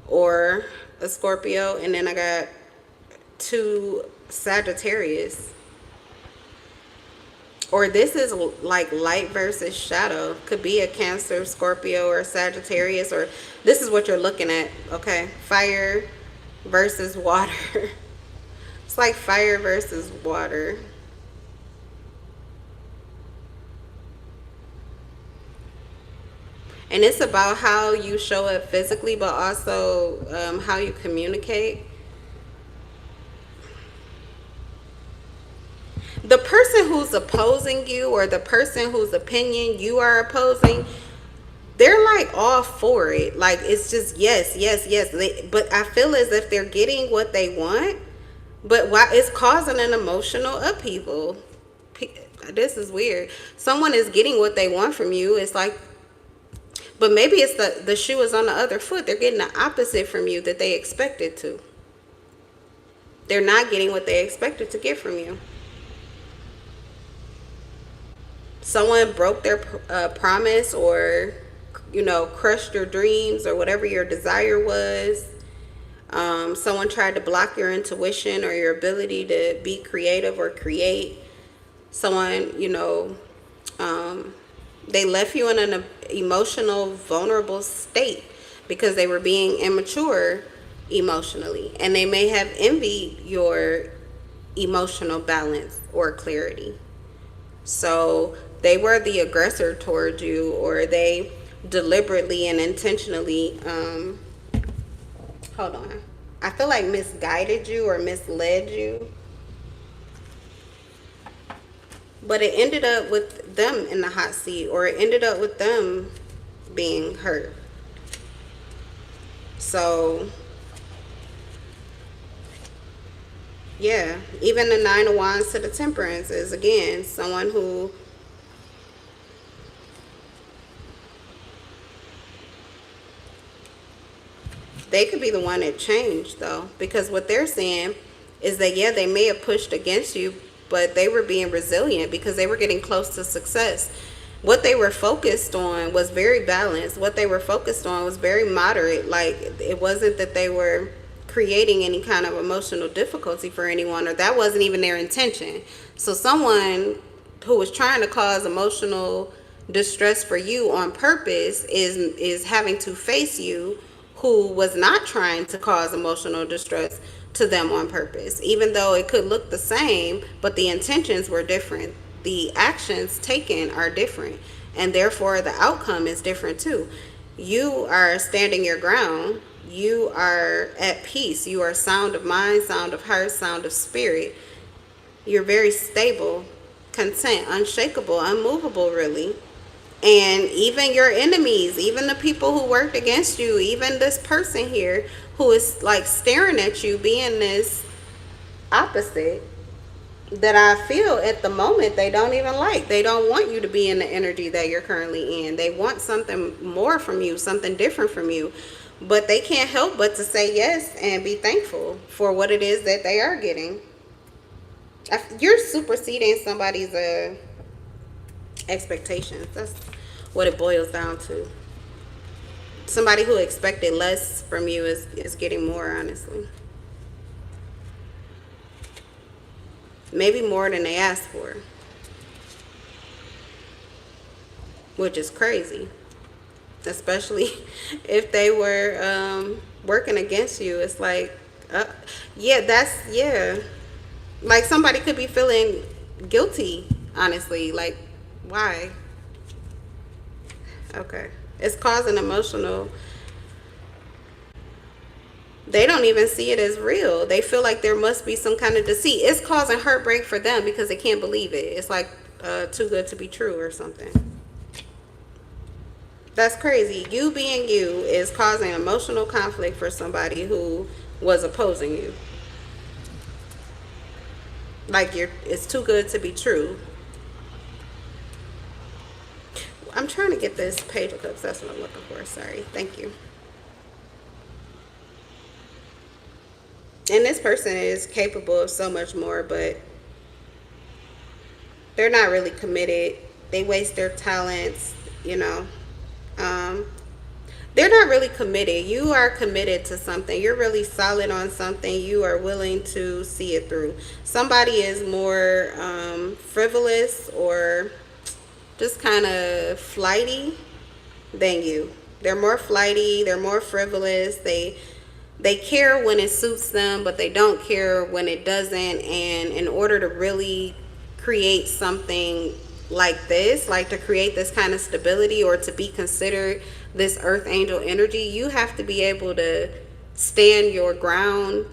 or a Scorpio, and then I got 2 Sagittarius. Or this is like light versus shadow. Could be a Cancer, Scorpio, or Sagittarius, or this is what you're looking at, okay? Fire versus water. It's like fire versus water. And it's about how you show up physically, but also how you communicate. The person who's opposing you or the person whose opinion you are opposing, they're like all for it. Like, it's just yes, yes, yes. But I feel as if they're getting what they want, but why it's causing an emotional upheaval. This is weird. Someone is getting what they want from you. It's like, but maybe it's the shoe is on the other foot. They're getting the opposite from you that they expected to. They're not getting what they expected to get from you. Someone broke their promise or, crushed your dreams or whatever your desire was. Someone tried to block your intuition or your ability to be creative or create. Someone, they left you in an emotional, vulnerable state because they were being immature emotionally. And they may have envied your emotional balance or clarity. So they were the aggressor towards you, or they deliberately and intentionally, hold on. I feel like misguided you or misled you. But it ended up with them in the hot seat, or it ended up with them being hurt. So, yeah, even the 9 of Wands to the Temperance is, again, someone who They could be the one that changed, though, because what they're saying is that, yeah, they may have pushed against you, but they were being resilient because they were getting close to success. What they were focused on was very balanced. What they were focused on was very moderate. Like, it wasn't that they were creating any kind of emotional difficulty for anyone, or that wasn't even their intention. So someone who was trying to cause emotional distress for you on purpose is having to face you, who was not trying to cause emotional distress to them on purpose, even though it could look the same, but the intentions were different. The actions taken are different, and therefore the outcome is different too. You are standing your ground. You are at peace. You are sound of mind, sound of heart, sound of spirit. You're very stable, content, unshakable, unmovable, really. And even your enemies, even the people who worked against you, even this person here who is like staring at you, being this opposite, that I feel at the moment they don't even like. They don't want you to be in the energy that you're currently in. They want something more from you, something different from you. But they can't help but to say yes and be thankful for what it is that they are getting. You're superseding somebody's expectations. That's what it boils down to. Somebody who expected less from you is getting more, honestly. Maybe more than they asked for, which is crazy, especially if they were working against you. It's like, yeah. Like, somebody could be feeling guilty, honestly. Like, why? Okay. It's causing emotional. They don't even see it as real. They feel like there must be some kind of deceit. It's causing heartbreak for them because they can't believe it. It's like too good to be true or something. That's crazy. You being you is causing emotional conflict for somebody who was opposing you. Like, it's too good to be true. I'm trying to get this Page of Cups. That's what I'm looking for. Sorry. Thank you. And this person is capable of so much more, but they're not really committed. They waste their talents, you know. They're not really committed. You are committed to something. You're really solid on something. You are willing to see it through. Somebody is more frivolous or just kind of flighty than you. They're more flighty. They're more frivolous. They care when it suits them, but they don't care when it doesn't. And in order to really create something like this, like to create this kind of stability or to be considered this earth angel energy, you have to be able to stand your ground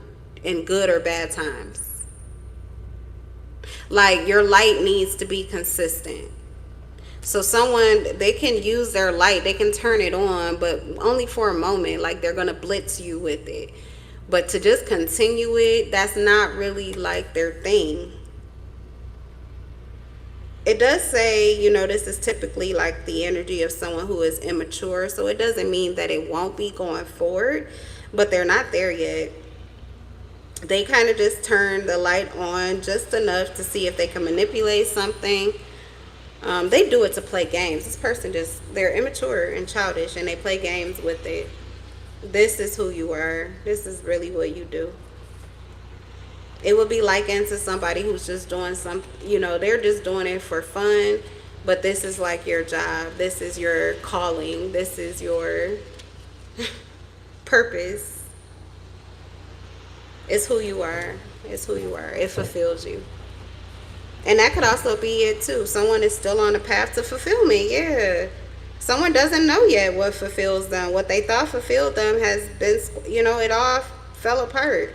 in good or bad times. Like, your light needs to be consistent. So someone, they can use their light, they can turn it on, but only for a moment. Like, they're going to blitz you with it. But to just continue it, that's not really like their thing. It does say, you know, this is typically like the energy of someone who is immature. So it doesn't mean that it won't be going forward, but they're not there yet. They kind of just turn the light on just enough to see if they can manipulate something. They do it to play games. This person they're immature and childish, and they play games with it. This is who you are. This is really what you do. It would be likened to somebody who's just doing they're just doing it for fun, but this is like your job. This is your calling. This is your purpose. It's who you are. It's who you are. It fulfills you. And that could also be it too. Someone is still on the path to fulfillment. Yeah. Someone doesn't know yet what fulfills them. What they thought fulfilled them has been, it all fell apart.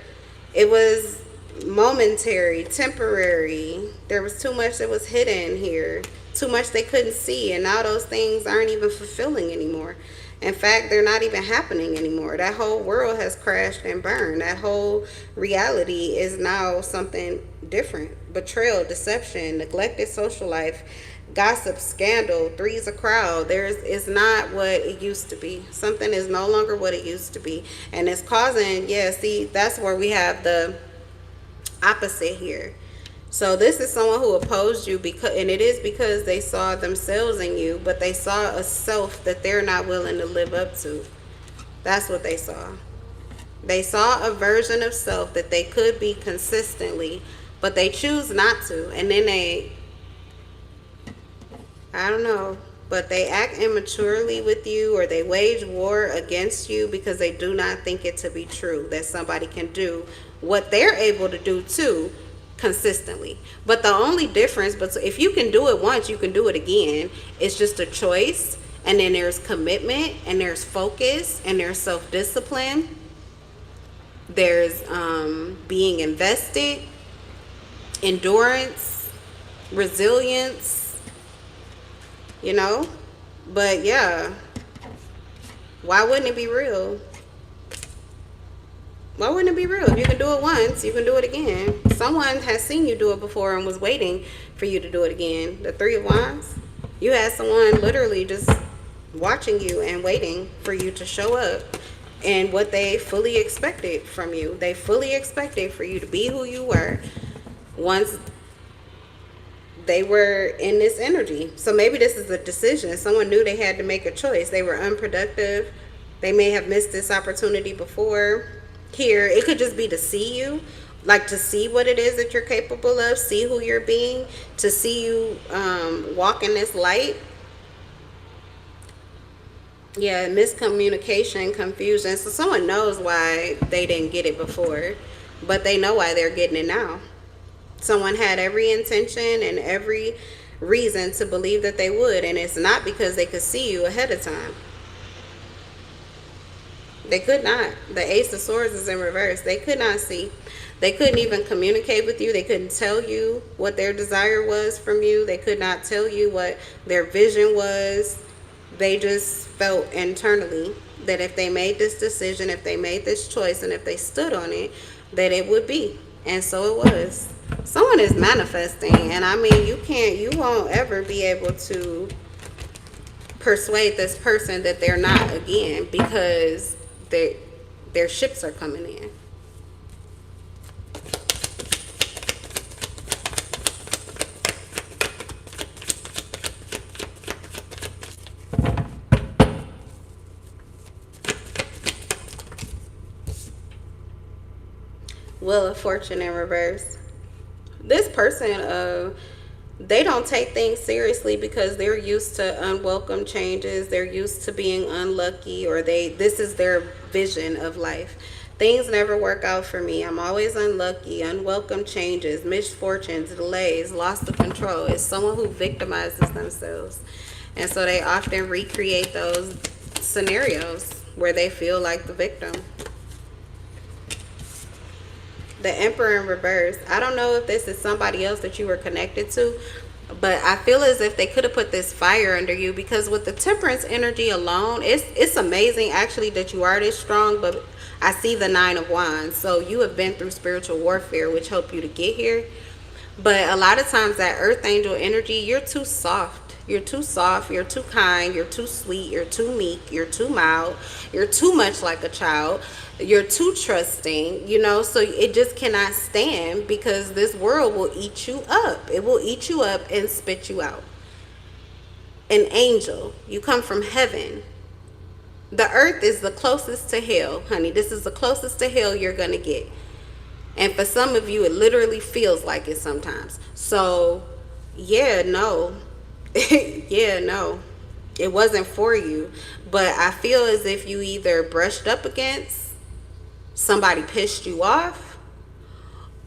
It was momentary, temporary. There was too much that was hidden here. Too much they couldn't see. And now those things aren't even fulfilling anymore. In fact, they're not even happening anymore. That whole world has crashed and burned. That whole reality is now something different. Betrayal, deception, neglected social life. gossip, scandal, three's a crowd. It's not what it used to be. Something is no longer what it used to be, and it's causing, yeah, see, that's where we have the opposite here. So this is someone who opposed you, and it is because they saw themselves in you, but they saw a self that they're not willing to live up to. That's what they saw. They saw a version of self that they could be consistently, but they choose not to. And then I don't know, but they act immaturely with you, or they wage war against you because they do not think it to be true that somebody can do what they're able to do too consistently. But the only difference, but if you can do it once, you can do it again. It's just a choice. And then there's commitment, and there's focus, and there's self-discipline. There's being invested, endurance, resilience, you know. But yeah, why wouldn't it be real? Why wouldn't it be real? If you can do it once, you can do it again. Someone has seen you do it before and was waiting for you to do it again. The Three of Wands, you had someone literally just watching you and waiting for you to show up, and what they fully expected from you. They fully expected for you to be who you were once they were in this energy. So maybe this is a decision. Someone knew they had to make a choice. They were unproductive. They may have missed this opportunity before. Here, it could just be to see you, like to see what it is that you're capable of, see who you're being, to see you walk in this light. Yeah, miscommunication, confusion. So someone knows why they didn't get it before, but they know why they're getting it now. Someone had every intention and every reason to believe that they would, and it's not because they could see you ahead of time. They could not. The Ace of Swords is in reverse. They could not see. They couldn't even communicate with you. They couldn't tell you what their desire was from you. They could not tell you what their vision was. They just felt internally that if they made this decision, if they made this choice, and if they stood on it, that it would be. And so it was. Someone is manifesting, and I mean, you won't ever be able to persuade this person that they're not again, because their ships are coming in. Wheel of Fortune in reverse. This person, they don't take things seriously because they're used to unwelcome changes. They're used to being unlucky, or this is their vision of life. Things never work out for me. I'm always unlucky. Unwelcome changes, misfortunes, delays, loss of control. It's someone who victimizes themselves. And so they often recreate those scenarios where they feel like the victim. The Emperor in reverse. I don't know if this is somebody else that you were connected to, but I feel as if they could have put this fire under you, because with the Temperance energy alone, it's amazing actually that you are this strong. But I see the Nine of Wands, so you have been through spiritual warfare, which helped you to get here. But a lot of times that Earth Angel energy, you're too soft. You're too soft, you're too kind, you're too sweet, you're too meek, you're too mild, you're too much like a child, you're too trusting, you know. So it just cannot stand, because this world will eat you up. It will eat you up and spit you out. An angel, you come from heaven. The earth is the closest to hell, honey. This is the closest to hell you're gonna get. And for some of you, it literally feels like it sometimes. So yeah, no. Yeah, no, it wasn't for you. But I feel as if you either brushed up against, somebody pissed you off,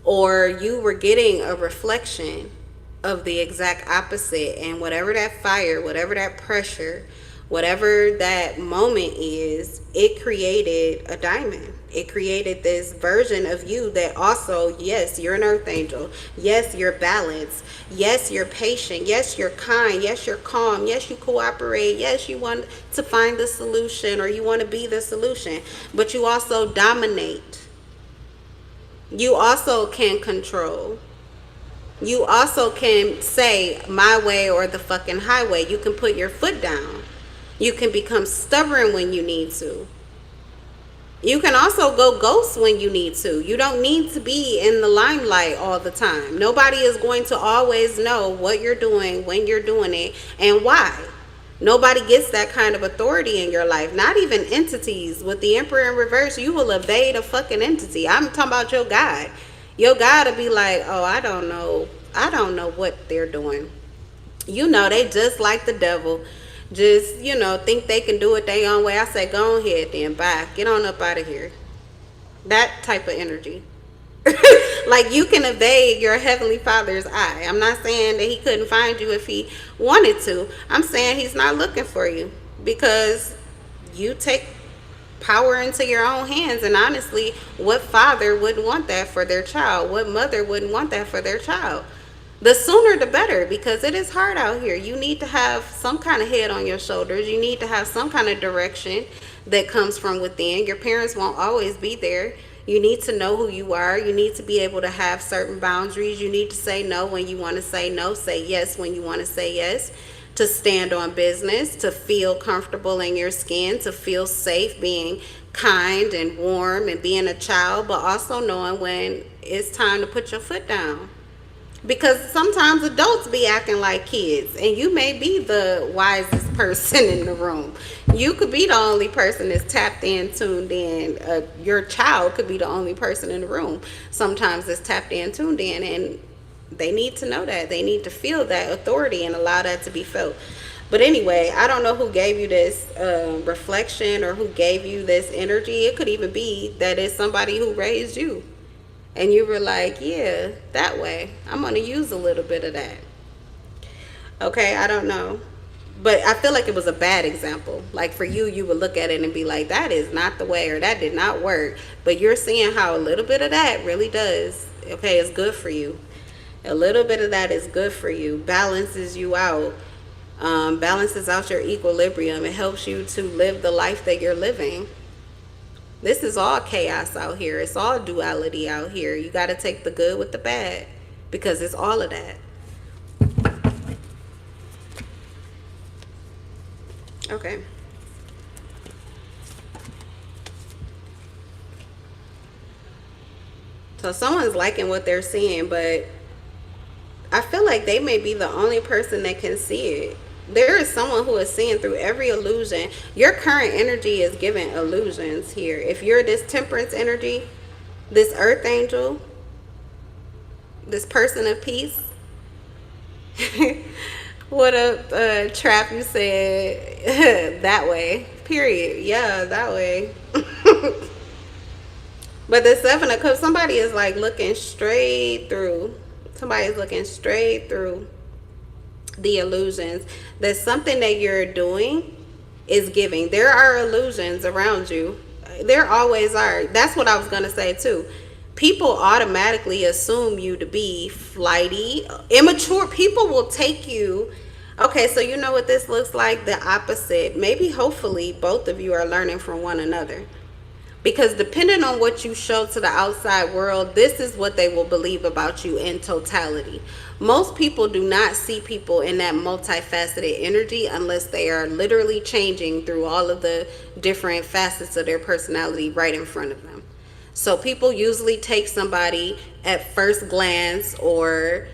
or you were getting a reflection of the exact opposite. And whatever that fire, whatever that pressure, whatever that moment is, it created a diamond. It created this version of you that also, yes, you're an earth angel. Yes, you're balanced. Yes, you're patient. Yes, you're kind. Yes, you're calm. Yes, you cooperate. Yes, you want to find the solution, or you want to be the solution. But you also dominate. You also can control. You also can say my way or the fucking highway. You can put your foot down. You can become stubborn when you need to. You can also go ghost when you need to. You don't need to be in the limelight all the time. Nobody is going to always know what you're doing, when you're doing it, and why. Nobody gets that kind of authority in your life. Not even entities. With the Emperor in reverse, you will evade a fucking entity. I'm talking about your God. Your God will be like, oh, I don't know. I don't know what they're doing. You know, they just like the devil. Just, think they can do it their own way. I say, go ahead then, bye. Get on up out of here. That type of energy. Like, you can evade your Heavenly Father's eye. I'm not saying that he couldn't find you if he wanted to. I'm saying he's not looking for you because you take power into your own hands. And honestly, what father wouldn't want that for their child? What mother wouldn't want that for their child? The sooner the better, because it is hard out here. You need to have some kind of head on your shoulders. You need to have some kind of direction that comes from within. Your parents won't always be there. You need to know who you are. You need to be able to have certain boundaries. You need to say no when you want to say no. Say yes when you want to say yes. To stand on business, to feel comfortable in your skin, to feel safe being kind and warm and being a child, but also knowing when it's time to put your foot down. Because sometimes adults be acting like kids, and you may be the wisest person in the room. You could be the only person that's tapped in, tuned in. Your child could be the only person in the room sometimes that's tapped in, tuned in, and they need to know that. They need to feel that authority and allow that to be felt. But anyway, I don't know who gave you this reflection or who gave you this energy. It could even be that it's somebody who raised you. And you were like, yeah, that way. I'm going to use a little bit of that. Okay, I don't know. But I feel like it was a bad example. Like for you, you would look at it and be like, that is not the way, or that did not work. But you're seeing how a little bit of that really does. Okay, it's good for you. A little bit of that is good for you. Balances you out. Balances out your equilibrium. It helps you to live the life that you're living. This is all chaos out here. It's all duality out here. You got to take the good with the bad because it's all of that. Okay. So someone's liking what they're seeing, but I feel like they may be the only person that can see it. There is someone who is seeing through every illusion. Your current energy is giving illusions here. If you're this temperance energy, this earth angel, this person of peace, what a trap you said. That way, period. Yeah, that way. But the Seven of Cups, somebody is like looking straight through. Somebody's looking straight through the illusions. That something that you're doing is giving. There are illusions around you. There always are. That's what I was going to say too. People automatically assume you to be flighty, immature. People will take you. Okay, so you know what this looks like? The opposite. Maybe, hopefully, both of you are learning from one another. Because depending on what you show to the outside world, this is what they will believe about you in totality. Most people do not see people in that multifaceted energy unless they are literally changing through all of the different facets of their personality right in front of them. So people usually take somebody at first glance, or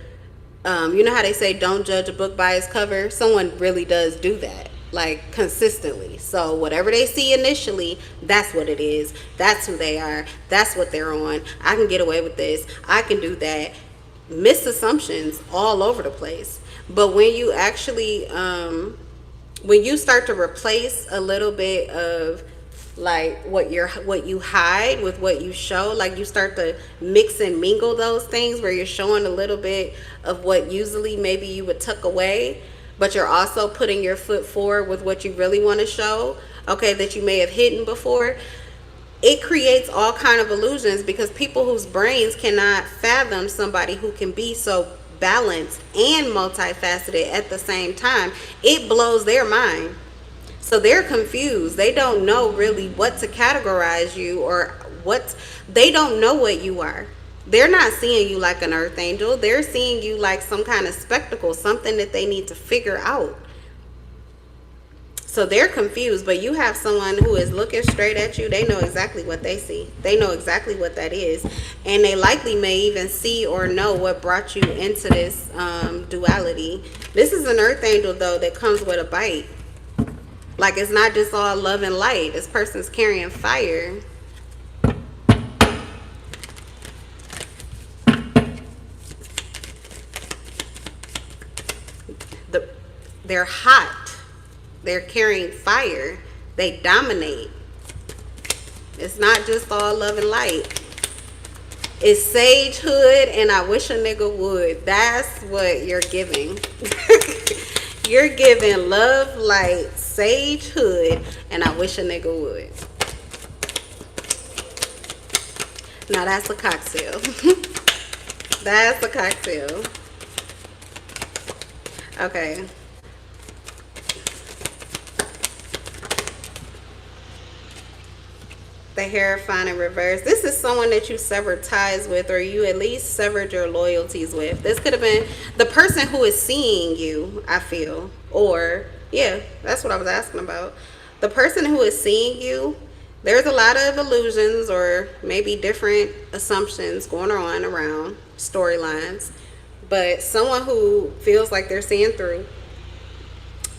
you know how they say don't judge a book by its cover? Someone really does do that, like consistently. So whatever they see initially, that's what it is. That's who they are. That's what they're on. I can get away with this. I can do that. Misassumptions all over the place. But when you actually when you start to replace a little bit of like what you hide with what you show, like you start to mix and mingle those things where you're showing a little bit of what usually maybe you would tuck away, but you're also putting your foot forward with what you really want to show, okay, that you may have hidden before. It creates all kind of illusions because people whose brains cannot fathom somebody who can be so balanced and multifaceted at the same time, it blows their mind. So they're confused. They don't know really what to categorize you, or they don't know what you are. They're not seeing you like an earth angel. They're seeing you like some kind of spectacle, something that they need to figure out. So they're confused, but you have someone who is looking straight at you. They know exactly what they see. They know exactly what that is. And they likely may even see or know what brought you into this duality. This is an earth angel, though, that comes with a bite. Like, it's not just all love and light. This person's carrying fire. They're hot. They're carrying fire. They dominate. It's not just all love and light. It's sagehood, and I wish a nigga would. That's what you're giving. You're giving love, light, sagehood, and I wish a nigga would. Now that's a cocktail. That's a cocktail. Okay. The Hierophant in reverse. This is someone that you severed ties with, or you at least severed your loyalties with. This could have been the person who is seeing you, I feel. Or, yeah, that's what I was asking about. The person who is seeing you, there's a lot of illusions or maybe different assumptions going on around storylines. But someone who feels like they're seeing through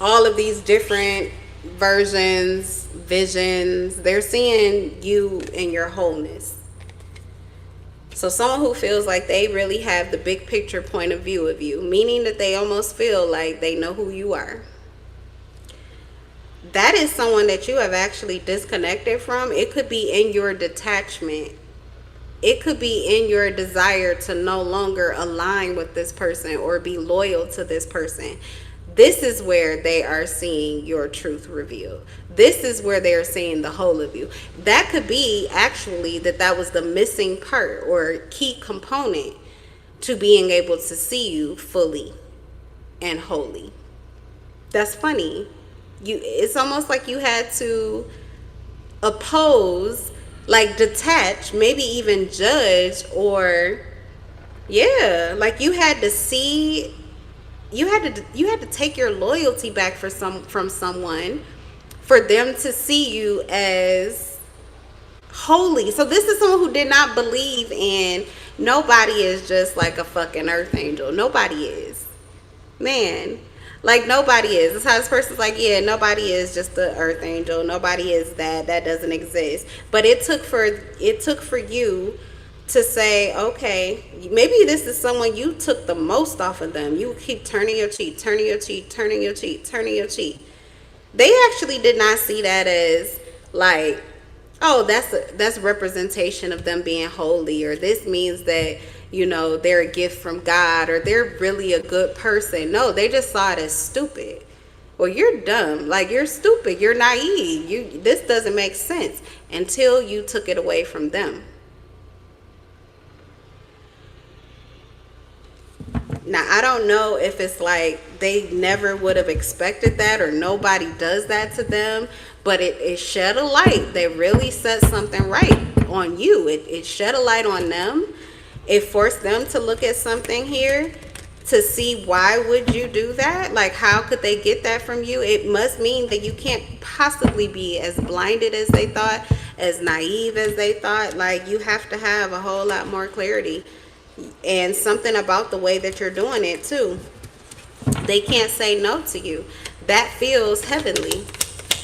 all of these different versions, visions, they're seeing you in your wholeness. So someone who feels like they really have the big picture point of view of you, meaning that they almost feel like they know who you are. That is someone that you have actually disconnected from. It could be in your detachment. It could be in your desire to no longer align with this person or be loyal to this person. This is where they are seeing your truth revealed. This is where they are seeing the whole of you. That could be actually that was the missing part or key component to being able to see you fully and wholly. That's funny. It's almost like you had to oppose, like detach, maybe even judge, or yeah, like you had to see. You had to take your loyalty back from someone for them to see you as holy. So this is someone who did not believe in nobody is just like a fucking earth angel. Nobody is. Man. Like nobody is. That's how this person's like, yeah, nobody is just the earth angel. Nobody is that. That doesn't exist. But it took for you to say, okay, maybe this is someone you took the most off of them. You keep turning your cheek, turning your cheek, turning your cheek, turning your cheek. They actually did not see that as like, oh, that's representation of them being holy, or this means that, you know, they're a gift from God, or they're really a good person. No, they just saw it as stupid. Well, you're dumb. Like, you're stupid. You're naive. This doesn't make sense until you took it away from them. Now, I don't know if it's like they never would have expected that or nobody does that to them, but it shed a light. They really set something right on you. It shed a light on them. It forced them to look at something here to see why would you do that? Like, how could they get that from you? It must mean that you can't possibly be as blinded as they thought, as naive as they thought. Like, you have to have a whole lot more clarity. And something about the way that you're doing it too. They can't say no to you. That feels heavenly.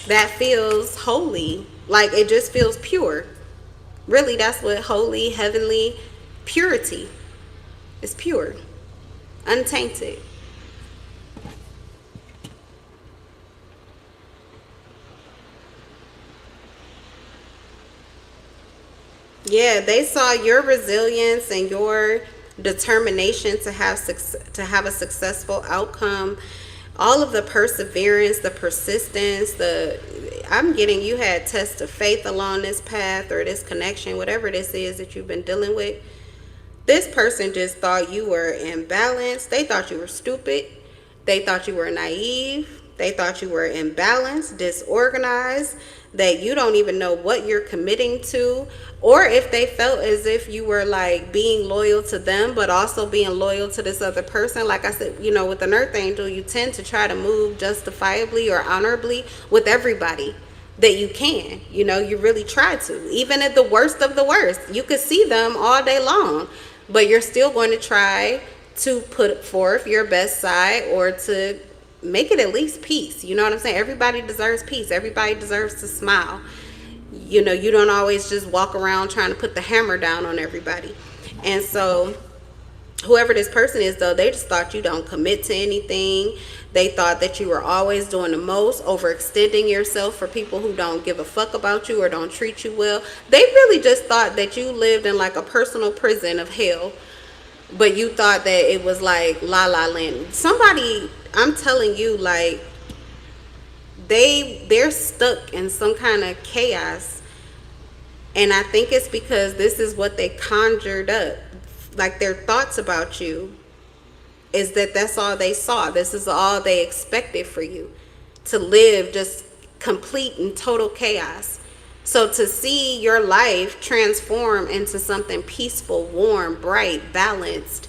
That feels holy. Like, it just feels pure. Really, that's what holy, heavenly, purity is. Pure, untainted. Yeah, they saw your resilience and your determination to have a successful outcome. All of the perseverance, the persistence, I'm getting you had tests of faith along this path or this connection, whatever this is that you've been dealing with. This person just thought you were imbalanced. They thought you were stupid. They thought you were naive. They thought you were imbalanced, disorganized. that you don't even know what you're committing to, or if they felt as if you were like being loyal to them but also being loyal to this other person. Like I said, you know, with an earth angel, you tend to try to move justifiably or honorably with everybody that you can. You know, you really try to, even at the worst of the worst. You could see them all day long, but you're still going to try to put forth your best side, or to make it at least peace. You know what I'm saying? Everybody deserves peace. Everybody deserves to smile. You know, you don't always just walk around trying to put the hammer down on everybody. And so whoever this person is, though, they just thought you don't commit to anything. They thought that you were always doing the most, overextending yourself for people who don't give a fuck about you or don't treat you well. They really just thought that you lived in like a personal prison of hell, but you thought that it was like La La Land. Somebody, I'm telling you, like, they're stuck in some kind of chaos, and I think it's because this is what they conjured up. Like, their thoughts about you is that that's all they saw. This is all they expected for you, to live just complete and total chaos. So to see your life transform into something peaceful, warm, bright, balanced,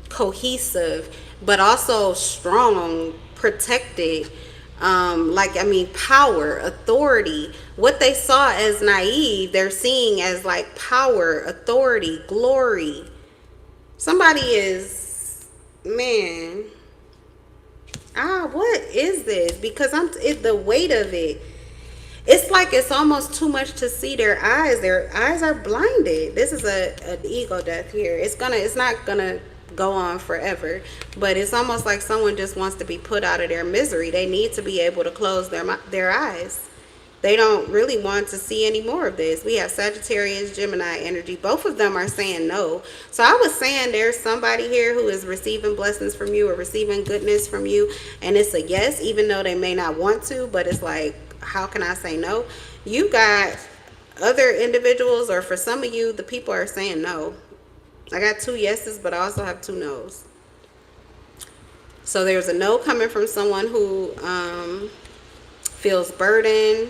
cohesive, but also strong, protected, power, authority. What they saw as naive, they're seeing as like power, authority, glory. Somebody is, man, what is this? Because the weight of it, it's like it's almost too much to see. Their eyes are blinded. This is an ego death here. It's not gonna go on forever, but it's almost like someone just wants to be put out of their misery. They need to be able to close their eyes. They don't really want to see any more of this. We have Sagittarius, Gemini energy. Both of them are saying no. So I was saying there's somebody here who is receiving blessings from you or receiving goodness from you, and it's a yes, even though they may not want to, but it's like, how can I say no? You got other individuals, or for some of you, the people are saying no. I got 2 yeses, but I also have 2 no's. So there's a no coming from someone who feels burdened.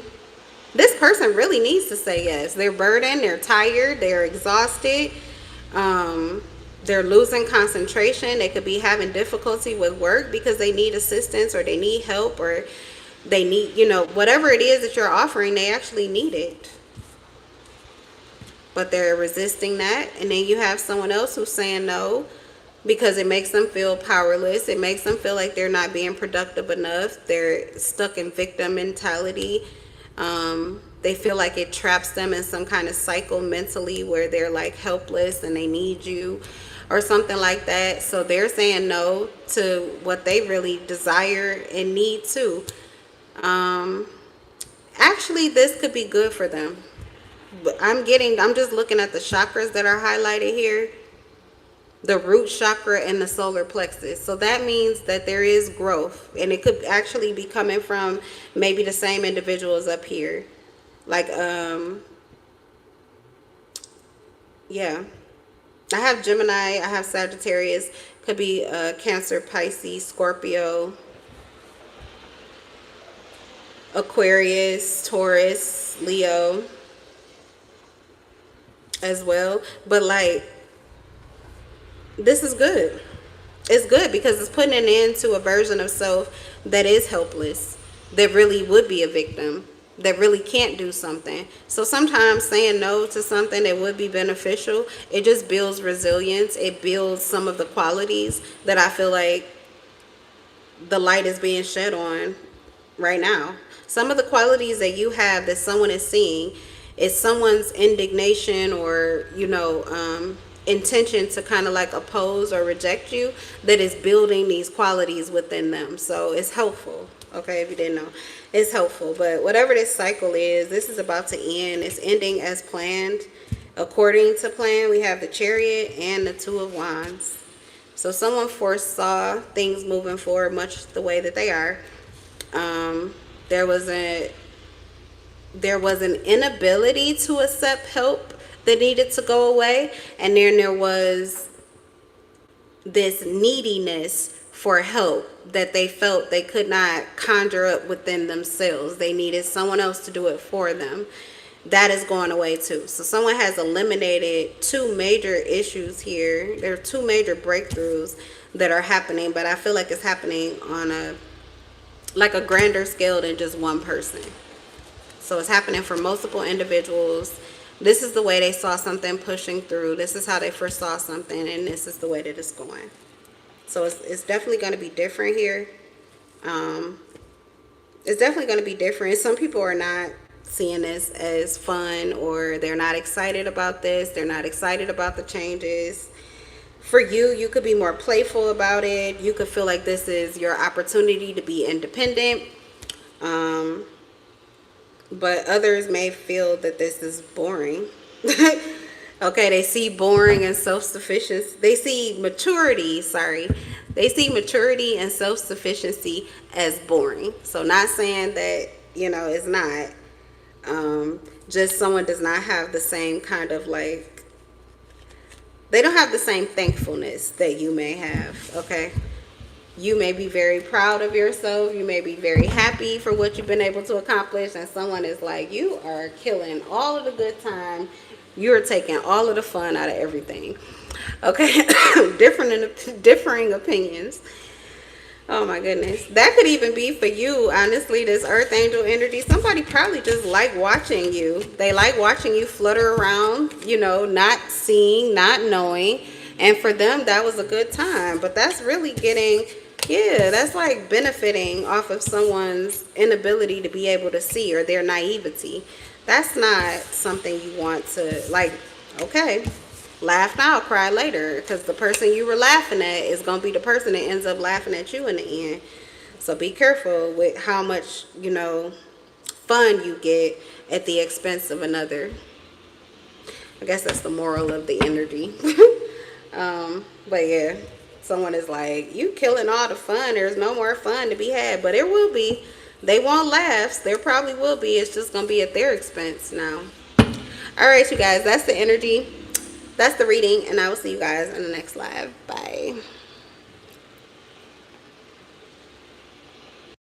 This person really needs to say yes. They're burdened, they're tired, they're exhausted, they're losing concentration. They could be having difficulty with work because they need assistance, or they need help, or they need, whatever it is that you're offering, they actually need it. But they're resisting that. And then you have someone else who's saying no because it makes them feel powerless. It makes them feel like they're not being productive enough. They're stuck in victim mentality. They feel like it traps them in some kind of cycle mentally where they're like helpless and they need you or something like that. So they're saying no to what they really desire and need too. Actually, this could be good for them. But I'm just looking at the chakras that are highlighted here. The root chakra and the solar plexus. So that means that there is growth, and it could actually be coming from maybe the same individuals up here. Like, yeah. I have Gemini, I have Sagittarius, could be Cancer, Pisces, Scorpio, Aquarius, Taurus, Leo as well. But like, this is good. It's good because it's putting an end to a version of self that is helpless, that really would be a victim, that really can't do something. So sometimes saying no to something that would be beneficial, it just builds resilience. It builds some of the qualities that I feel like the light is being shed on right now. Some of the qualities that you have that someone is seeing is someone's indignation or, intention to kind of like oppose or reject you, that is building these qualities within them. So it's helpful. Okay, if you didn't know, it's helpful. But whatever this cycle is, this is about to end. It's ending as planned. According to plan, we have the Chariot and the Two of Wands. So someone foresaw things moving forward much the way that they are. There was an inability to accept help that needed to go away, and then there was this neediness for help that they felt they could not conjure up within themselves. They needed someone else to do it for them. That is going away too. So someone has eliminated two major issues here. There are two major breakthroughs that are happening, but I feel like it's happening on a grander scale than just one person. So it's happening for multiple individuals. This is the way they saw something pushing through. This is how they foresaw something, and this is the way that it's going. So it's definitely going to be different here. It's definitely going to be different. Some people are not seeing this as fun, or they're not excited about this. They're not excited about the changes. For you, you could be more playful about it. You could feel like this is your opportunity to be independent. But others may feel that this is boring. Okay, they see boring and self-sufficiency. They see maturity, They see maturity and self-sufficiency as boring. So not saying that, it's not. Just someone does not have the same kind of they don't have the same thankfulness that you may have, okay? You may be very proud of yourself. You may be very happy for what you've been able to accomplish. And someone is like, you are killing all of the good time. You're taking all of the fun out of everything. Okay? Differing opinions. Oh my goodness. That could even be for you, honestly, this earth angel energy. Somebody probably just like watching you. They like watching you flutter around, not seeing, not knowing. And for them, that was a good time. But that's really that's like benefiting off of someone's inability to be able to see, or their naivety. That's not something you want to, okay, laugh now, cry later. Because the person you were laughing at is going to be the person that ends up laughing at you in the end. So be careful with how much, fun you get at the expense of another. I guess that's the moral of the energy. But yeah, someone is like, you killing all the fun. There's no more fun to be had. But there will be. They want laughs. There probably will be. It's just going to be at their expense now. All right, you guys. That's the energy. That's the reading. And I will see you guys in the next live. Bye.